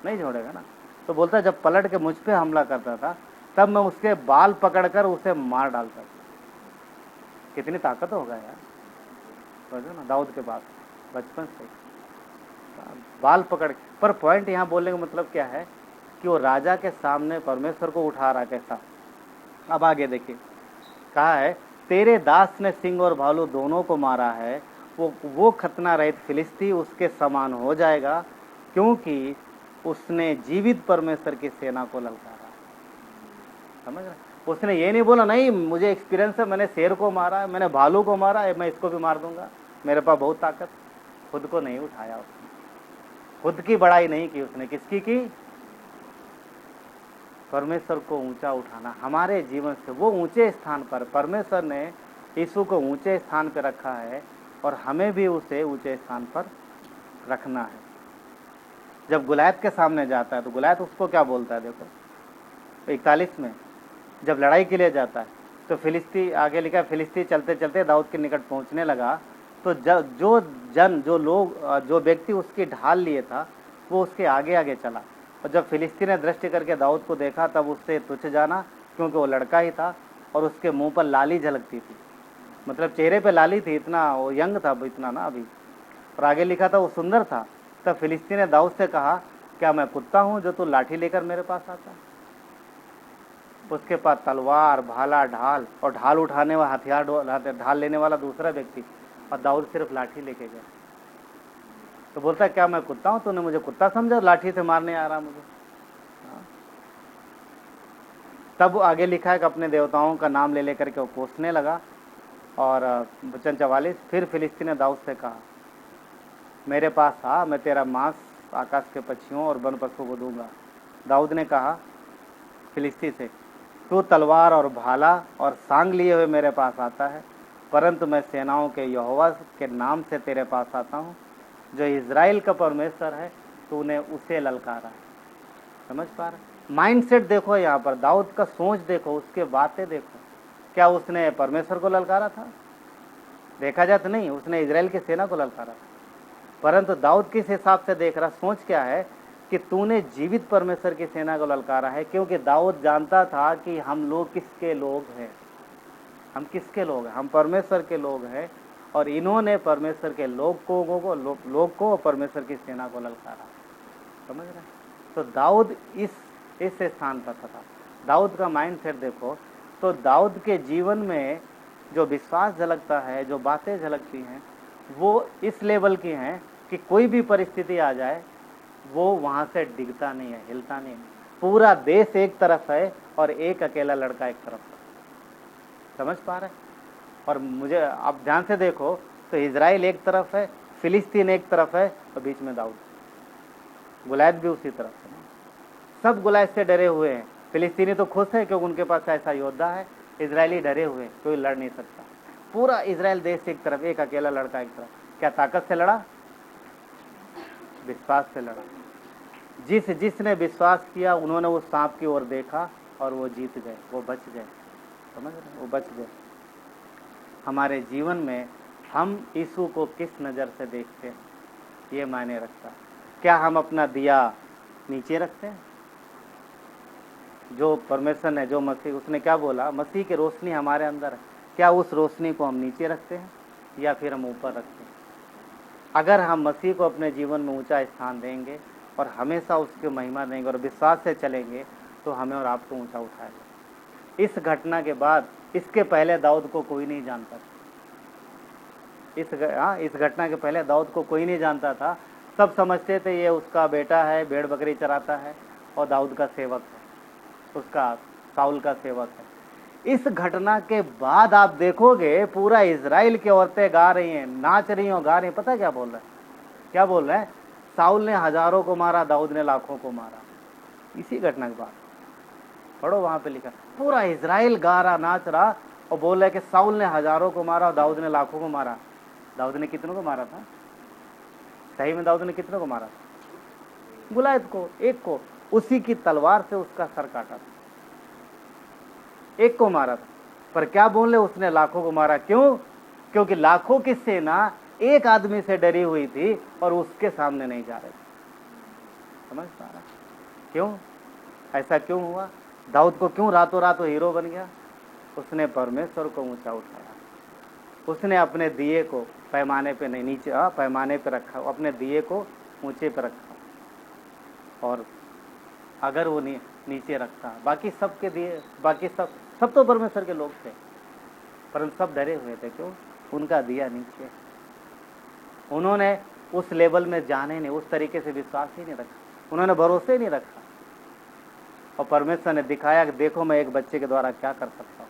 नहीं छोड़ेगा ना। तो बोलता जब पलट के मुझ पे हमला करता था, तब मैं उसके बाल पकड़कर उसे मार डालता था। कितनी ताकत होगा यार, समझो ना। दाऊद के पास बचपन से बाल पकड़। पर पॉइंट यहाँ बोलने का मतलब क्या है कि वो राजा के सामने परमेश्वर को उठा रहा कैसा। अब आगे देखिए, कहा है तेरे दास ने सिंह और भालू दोनों को मारा है, वो खतना रहित फिलिस्ती उसके समान हो जाएगा, क्योंकि उसने जीवित परमेश्वर की सेना को ललकारा। समझ रहे? उसने ये नहीं बोला नहीं मुझे एक्सपीरियंस है, मैंने शेर को मारा है, मैंने भालू को मारा है, मैं इसको भी मार दूंगा, मेरे पास बहुत ताकत। खुद को नहीं उठाया उसने, खुद की बड़ाई नहीं की उसने। किसकी की? परमेश्वर को ऊंचा उठाना हमारे जीवन से। वो ऊंचे स्थान पर, परमेश्वर ने यीशु को ऊंचे स्थान पर रखा है, और हमें भी उसे ऊंचे स्थान पर रखना है। जब गुलायत के सामने जाता है तो गुलायत उसको क्या बोलता है? देखो 41 में, जब लड़ाई के लिए जाता है तो फिलिस्ती, आगे लिखा फिलिस्ती चलते चलते दाऊद के निकट पहुंचने लगा, तो जो व्यक्ति उसकी ढाल लिए था वो उसके आगे आगे चला। और जब फिलिस्ती ने दृष्टि करके दाऊद को देखा, तब उससे तुच्छ जाना, क्योंकि वो लड़का ही था, और उसके मुंह पर लाली झलकती थी। मतलब चेहरे पे लाली थी, इतना वो यंग था इतना ना अभी। और आगे लिखा था वो सुंदर था। तब फिलिस्ती ने दाऊद से कहा, क्या मैं कुत्ता हूँ जो तू लाठी लेकर मेरे पास आता? उसके पास तलवार, भाला, ढाल, और ढाल उठाने वाला हथियार, ढाल लेने वाला दूसरा व्यक्ति, और दाऊद सिर्फ लाठी लेके गया। तो बोलता है क्या मैं कुत्ता हूँ? तूने मुझे कुत्ता समझा, लाठी से मारने आ रहा मुझे? तब आगे लिखा है कि अपने देवताओं का नाम ले लेकर के वो कोसने लगा। और वचन 44, फिर फिलिस्ती ने दाऊद से कहा, मेरे पास आ, मैं तेरा मांस आकाश के पक्षियों और वन पशुओं को दूंगा। दाऊद ने कहा फिलिस्ती से, तू तलवार और भाला और सांग लिए हुए मेरे पास आता है, परंतु मैं सेनाओं के यहोवा के नाम से तेरे पास आता हूँ, जो इज़राइल का परमेश्वर है, तूने उसे ललकारा है। समझ पा रहे? माइंडसेट देखो यहाँ पर, दाऊद का सोच देखो, उसके बातें देखो। क्या उसने परमेश्वर को ललकारा था? देखा जाए तो नहीं, उसने इज़राइल की सेना को ललकारा था। परंतु दाऊद किस हिसाब से देख रहा, सोच क्या है कि तूने जीवित परमेश्वर की सेना को ललकारा है, क्योंकि दाऊद जानता था कि हम लोग किसके लोग हैं। हम किसके लोग हैं? हम परमेश्वर के लोग हैं, और इन्होंने परमेश्वर के लोग को परमेश्वर की सेना को ललकारा। समझ रहे? तो दाऊद इस स्थान पर था। दाऊद का माइंडसेट देखो, तो दाऊद के जीवन में जो विश्वास झलकता है, जो बातें झलकती हैं, वो इस लेवल की हैं कि कोई भी परिस्थिति आ जाए वो वहाँ से डिगता नहीं है, हिलता नहीं है। पूरा देश एक तरफ है और एक अकेला लड़का एक तरफ है। समझ पा रहे? और मुझे आप ध्यान से देखो तो इजराइल एक तरफ है, फिलिस्तीन एक तरफ है और बीच में दाऊद, गुलायत भी उसी तरफ है। सब गुलायत से डरे हुए हैं। फिलिस्तीनी तो खुश है क्योंकि उनके पास ऐसा योद्धा है, इजरायली डरे हुए हैं, कोई लड़ नहीं सकता। पूरा इजराइल देश एक तरफ, एक अकेला लड़का एक तरफ। क्या ताकत से लड़ा? विश्वास से लड़ा। जिसने विश्वास किया उन्होंने उस सांप की ओर देखा और वो जीत गए, वो बच गए। समझ रहे? वो बच गए। हमारे जीवन में हम यीशु को किस नज़र से देखते हैं ये मायने रखता। क्या हम अपना दिया नीचे रखते हैं? जो परमेश्वर ने, जो मसीह, उसने क्या बोला? मसीह की रोशनी हमारे अंदर है। क्या उस रोशनी को हम नीचे रखते हैं या फिर हम ऊपर रखते हैं? अगर हम मसीह को अपने जीवन में ऊंचा स्थान देंगे और हमेशा उसकी महिमा देंगे और विश्वास से चलेंगे तो हमें और आपको ऊंचा उठाएगा। इस घटना के बाद, इसके पहले दाऊद को कोई नहीं जानता था। इस घटना के पहले दाऊद को कोई नहीं जानता था। सब समझते थे ये उसका बेटा है, भेड़ बकरी चराता है और दाऊद का सेवक है, उसका साउल का सेवक है। इस घटना के बाद आप देखोगे पूरा इजराइल की औरतें गा रही हैं, नाच रही हैं, गा रही हैं। पता क्या बोल रहा है? क्या बोल रहे हैं? साउल ने हजारों को मारा, दाऊद ने लाखों को मारा। इसी घटना के बाद पढ़ो, वहां पे लिखा, पूरा इजराइल गा रहा, नाच रहा और बोल रहा है कि साउल ने हजारों को मारा और दाऊद ने लाखों को मारा। दाऊद ने कितनों को मारा था? सही में दाऊद ने कितनों को मारा था? गुलायत को, एक को। उसी की तलवार से उसका सर काटा था, एक को मारा था। पर क्या बोले? उसने लाखों को मारा। क्यों? क्योंकि लाखों की सेना एक आदमी से डरी हुई थी और उसके सामने नहीं जा रही थी। समझ पा रहा? क्यों ऐसा क्यों हुआ? दाऊद को क्यों रातों रात हीरो बन गया? उसने परमेश्वर को ऊंचा उठाया। उसने अपने दिए को पैमाने पे नहीं, नीचे पैमाने पे रखा, अपने दिए को ऊंचे पे रखा। और अगर वो नीचे रखता, बाकी सब के दिए, बाकी सब तो परमेश्वर के लोग थे, परंतु सब डरे हुए थे। क्यों? उनका दिया नीचे। उन्होंने उस लेवल में जाने नहीं, उस तरीके से विश्वास ही नहीं रखा, उन्होंने भरोसे नहीं रखा। और परमेश्वर ने दिखाया कि देखो मैं एक बच्चे के द्वारा क्या कर सकता हूँ।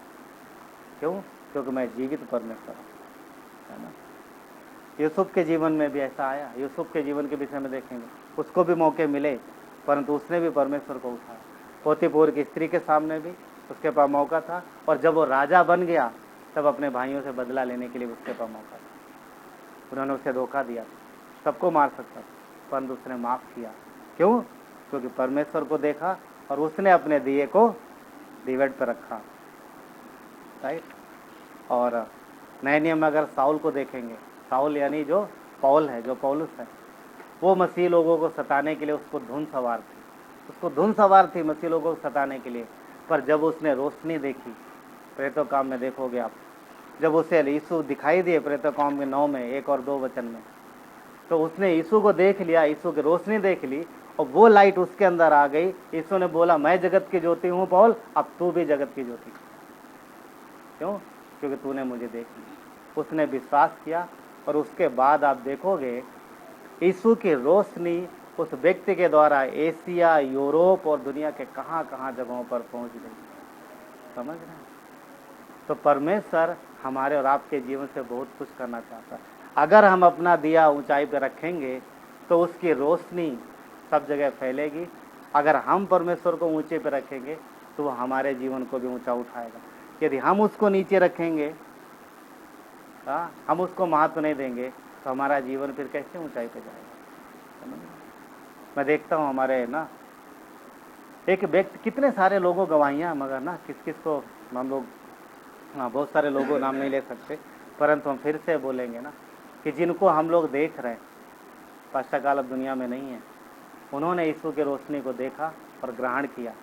क्यों? क्योंकि मैं जीवित परमेश्वर हूँ, है ना। यूसुफ के जीवन में भी ऐसा आया। यूसुफ के जीवन के विषय में देखेंगे, उसको भी मौके मिले परंतु उसने भी परमेश्वर को उठाया। पोतीपोर की स्त्री के सामने भी उसके पास मौका था और जब वो राजा बन गया तब अपने भाइयों से बदला लेने के लिए उसके पास मौका था। उन्होंने उसे धोखा दिया, सबको मार सकता था परंतु उसने माफ किया। क्यों? क्योंकि परमेश्वर को देखा और उसने अपने दिए को दीवट पर रखा। राइट। और नए नियम में अगर साउल को देखेंगे, साउल यानी जो पौल है, जो पौलुस है, वो मसीह लोगों को सताने के लिए उसको धुन सवार थी, उसको धुन सवार थी मसीह लोगों को सताने के लिए। पर जब उसने रोशनी देखी, प्रेतों काम में देखोगे आप, जब उसे यीशु दिखाई दिए प्रेतों काम में 9 में 1 और 2 वचन में, तो उसने यीशु को देख लिया, यीशु की रोशनी देख ली और वो लाइट उसके अंदर आ गई। यीशु ने बोला मैं जगत की ज्योति हूँ पौल, अब तू भी जगत की ज्योति। क्यों? क्योंकि तूने मुझे देख लिया। उसने विश्वास किया और उसके बाद आप देखोगे यीशु की रोशनी उस व्यक्ति के द्वारा एशिया, यूरोप और दुनिया के कहाँ कहाँ जगहों पर पहुँच गई। समझ रहे हैं? तो परमेश्वर हमारे और आपके जीवन से बहुत कुछ करना चाहता है। अगर हम अपना दिया ऊंचाई पर रखेंगे तो उसकी रोशनी सब जगह फैलेगी। अगर हम परमेश्वर को ऊंचे पर रखेंगे तो वो हमारे जीवन को भी ऊंचा उठाएगा। यदि हम उसको नीचे रखेंगे, हम उसको महत्व नहीं देंगे, तो हमारा जीवन फिर कैसे ऊंचाई पे जाएगा। मैं देखता हूँ हमारे ना एक व्यक्ति, कितने सारे लोगों गवाहियाँ, मगर ना किस किस को हम लोग बहुत सारे लोगों नाम नहीं ले सकते, परंतु हम फिर से बोलेंगे ना कि जिनको हम लोग देख रहे हैं, पाश्चात्य काल अब दुनिया में नहीं है, उन्होंने यीशु की रोशनी को देखा और ग्रहण किया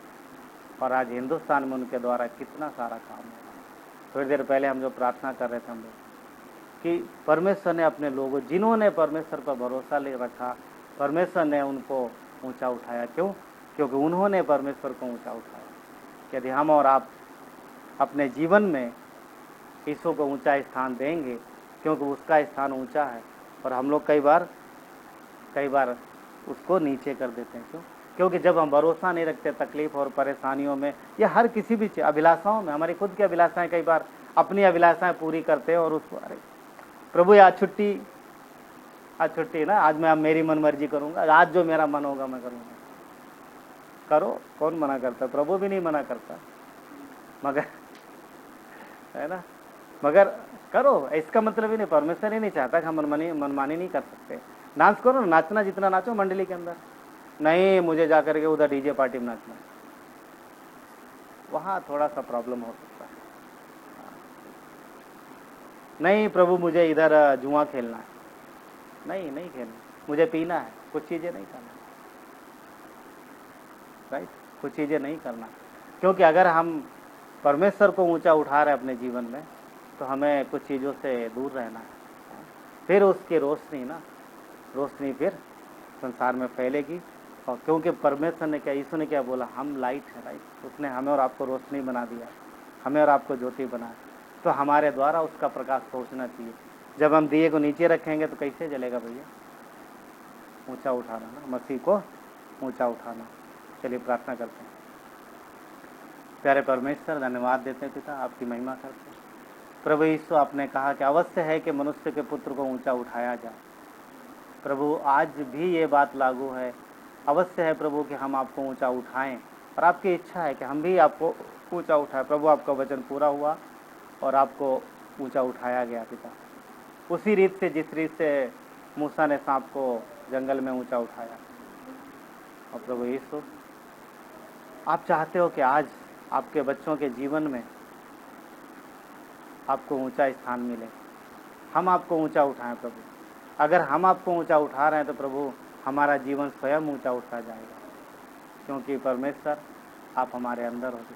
और आज हिंदुस्तान में उनके द्वारा कितना सारा काम है। थोड़ी देर पहले हम जो प्रार्थना कर रहे थे हम लोग कि परमेश्वर ने अपने लोगों, जिन्होंने परमेश्वर पर भरोसा ले रखा, परमेश्वर ने उनको ऊंचा उठाया। क्यों? क्योंकि उन्होंने परमेश्वर को ऊंचा उठाया। यदि हम और आप अपने जीवन में यीशु को ऊंचा स्थान देंगे, क्योंकि उसका स्थान ऊंचा है और हम लोग कई बार उसको नीचे कर देते हैं। क्यों? क्योंकि जब हम भरोसा नहीं रखते तकलीफ और परेशानियों में या हर किसी भी अभिलाषाओं में, हमारी खुद की अभिलाषाएं कई बार अपनी अभिलाषाएं पूरी करते हैं और उसको अरे प्रभु आज छुट्टी ना, आज मैं मेरी मन मर्जी करूंगा, आज जो मेरा मन होगा मैं करूंगा। करो, कौन मना करता? प्रभु भी नहीं मना करता, मगर है ना, मगर करो। इसका मतलब ही नहीं, परमेश्वर ही नहीं चाहता कि हम मनमानी नहीं कर सकते। डांस करो ना, नाचना जितना नाचो मंडली के अंदर, नहीं मुझे जाकर के उधर डीजे पार्टी में नाचना, वहां थोड़ा सा प्रॉब्लम हो सकता है। नहीं प्रभु मुझे इधर जुआ खेलना है, नहीं खेलना, मुझे पीना है, कुछ चीजें नहीं करना, राइट, कुछ चीजें नहीं करना। क्योंकि अगर हम परमेश्वर को ऊंचा उठा रहे हैं अपने जीवन में, तो हमें कुछ चीजों से दूर रहना है। फिर उसकी रोशनी फिर संसार में फैलेगी। और क्योंकि परमेश्वर ने क्या, यीशु ने क्या बोला, हम लाइट है, राइट, उसने हमें और आपको रोशनी बना दिया, हमें और आपको ज्योति बनाया, तो हमारे द्वारा उसका प्रकाश पहुंचना चाहिए। जब हम दिए को नीचे रखेंगे तो कैसे जलेगा भैया? ऊंचा उठाना ना, मसीह को ऊंचा उठाना। चलिए प्रार्थना करते हैं। प्यारे परमेश्वर, धन्यवाद देते हैं पिता, आपकी महिमा करते हैं। प्रभु यीशु, आपने कहा कि अवश्य है कि मनुष्य के पुत्र को ऊंचा उठाया जाए। प्रभु आज भी ये बात लागू है, अवश्य है प्रभु कि हम आपको ऊंचा उठाएं, और आपकी इच्छा है कि हम भी आपको ऊंचा उठाएं। प्रभु आपका वचन पूरा हुआ और आपको ऊंचा उठाया गया पिता, उसी रीत से जिस रीत से मूसा ने सांप को जंगल में ऊंचा उठाया। और प्रभु यीशु, आप चाहते हो कि आज आपके बच्चों के जीवन में आपको ऊंचा स्थान मिले, हम आपको ऊंचा उठाएं प्रभु। अगर हम आपको ऊंचा उठा रहे हैं तो प्रभु हमारा जीवन स्वयं ऊंचा उठा जाएगा, क्योंकि परमेश्वर आप हमारे अंदर हो चुके।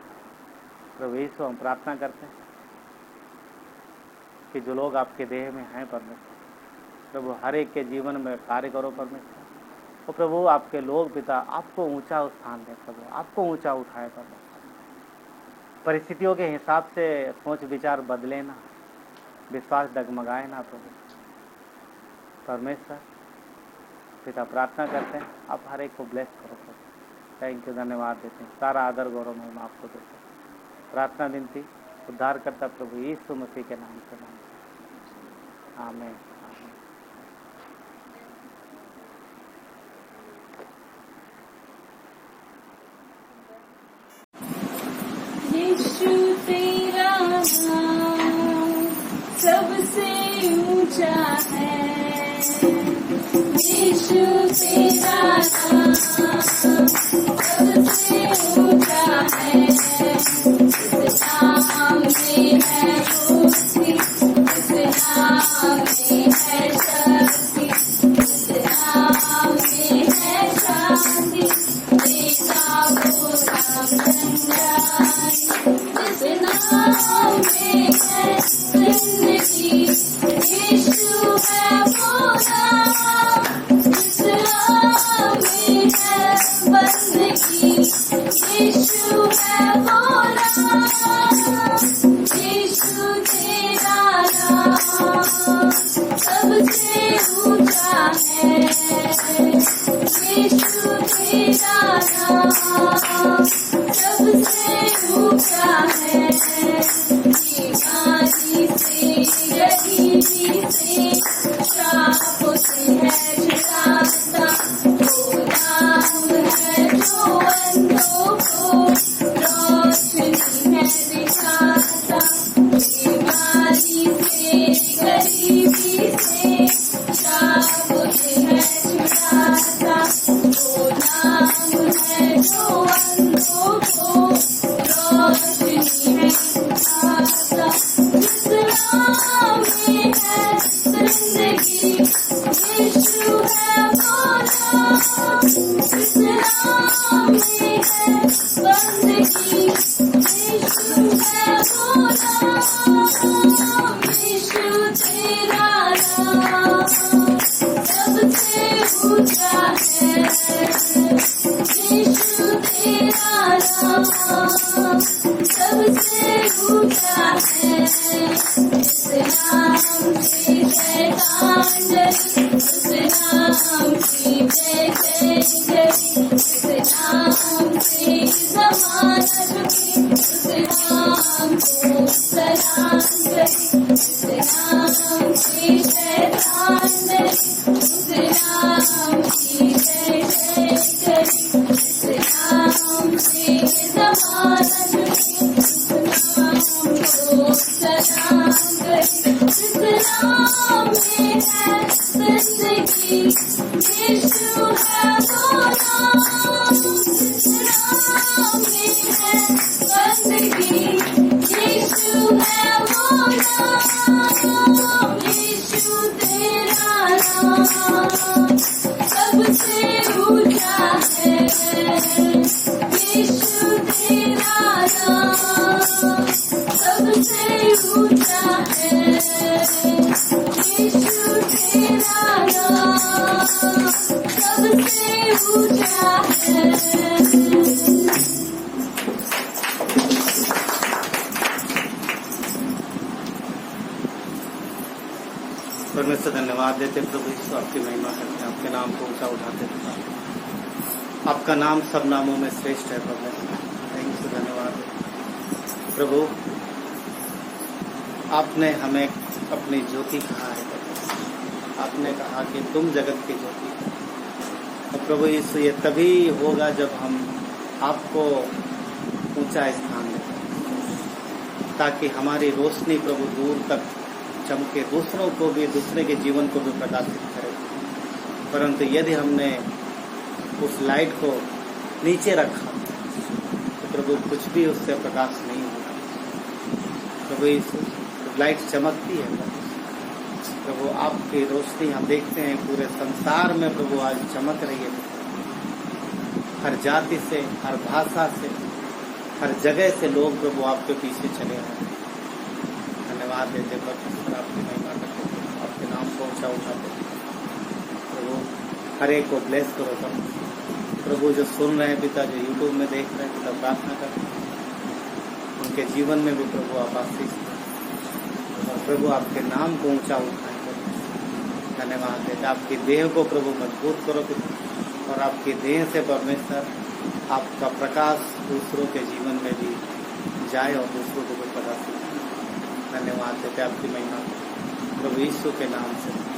प्रभु यीशु, हम प्रार्थना करते हैं कि जो लोग आपके देह में हैं परमेश्वर, प्रभु हर एक के जीवन में कार्य करो परमेश्वर। और प्रभु आपके लोग पिता आपको ऊंचा स्थान दें प्रभु, आपको ऊंचा उठाए परमेश्वर। परिस्थितियों के हिसाब से सोच विचार बदले ना, विश्वास डगमगाए ना प्रभु। परमेश्वर पिता, प्रार्थना करते हैं आप हर एक को ब्लेस करो प्रभु। थैंक यू, धन्यवाद देते हैं, सारा आदर गौरव महिमा आपको देते हैं। प्रार्थना विनती उद्धार करता प्रभु यीशु मसीह के नाम से मांगते हैं, आमीन। यीशु तेरा नाम सबसे ऊंचा है, यीशु तेरा नाम सबसे ऊंचा है। इस नाम में है मुक्ति, इस नाम में है शक्ति, इस नाम में है शांति, इसका पूरा संग्राम। इस नाम में है जिंदगी, यीशु है वो नाम। इस नाम में है बंदगी, यीशु है वो नाम। यीशु तेरा नाम सबसे ऊंचा है, यीशु तेरा नाम सबसे ऊंचा है। बीमारी से, गरीबी से, श्राप से है छुड़ाता, वो नाम है जो अंधों को रोशनी है दिखाता। बीमारी से, गरीबी से, श्राप से है छुड़ाता, वो नाम है जो अंधों को रोशनी है दिखाता। इस नाम में है जिंदगी, यीशु है वो नाम। इस नाम में है बंदगी, यीशु है वो नाम। यीशु तेरा नाम सबसे ऊंचा है, यीशु तेरा नाम सबसे ऊंचा है। इस नाम गए। जिस नाम में है जिंदगी, यीशु है वो नाम। जिस नाम में है बंदगी, यीशु है वो नाम। यीशु तेरा नाम सबसे ऊंचा है। यीशु तेरा नाम सबसे ऊंचा है। यीशु तेरा नाम सबसे ऊंचा है। परमेश्वर धन्यवाद देते प्रभु यीशु, आपकी महिमा करते, आपके नाम को ऊंचा उठाते हैं। आपका नाम सब नामों में श्रेष्ठ है प्रभु। थैंक यू, धन्यवाद प्रभु। आपने हमें अपनी ज्योति कहा है प्रभु। आपने कहा कि तुम जगत की ज्योति हो। और प्रभु यीशु, ये तभी होगा जब हम आपको ऊंचा स्थान दें, ताकि हमारी रोशनी प्रभु दूर तक चमके, दूसरों को भी, दूसरे के जीवन को भी प्रकाशित करे। परंतु यदि हमने उस लाइट को नीचे रखा तो प्रभु कुछ भी उससे प्रकाश नहीं होगा। प्रभु इस लाइट चमकती है प्रभु, आपकी रोशनी हम देखते हैं पूरे संसार में प्रभु आज चमक रही है। हर जाति से, हर भाषा से, हर जगह से लोग प्रभु आपके पीछे चले हैं। धन्यवाद देते परमेश्वर, आपकी महिमा करते, आपके नाम को ऊंचा उठाते प्रभु। हर एक को ब्लेस करो प्रभु, जो सुन रहे हैं पिता, जो यूट्यूब में देख रहे हैं पिता, प्रार्थना करते उनके जीवन में भी प्रभु आप आशीष दें। और प्रभु आपके नाम को ऊंचा उठाएं प्रभु। धन्यवाद देते, आपकी देह को प्रभु मजबूत करो पिता, और आपकी देह से परमेश्वर आपका प्रकाश दूसरों के जीवन में भी जाए और दूसरों को भी प्रकाशित। धन्यवाद देते, आपकी महिमा प्रभु यीशु के नाम से।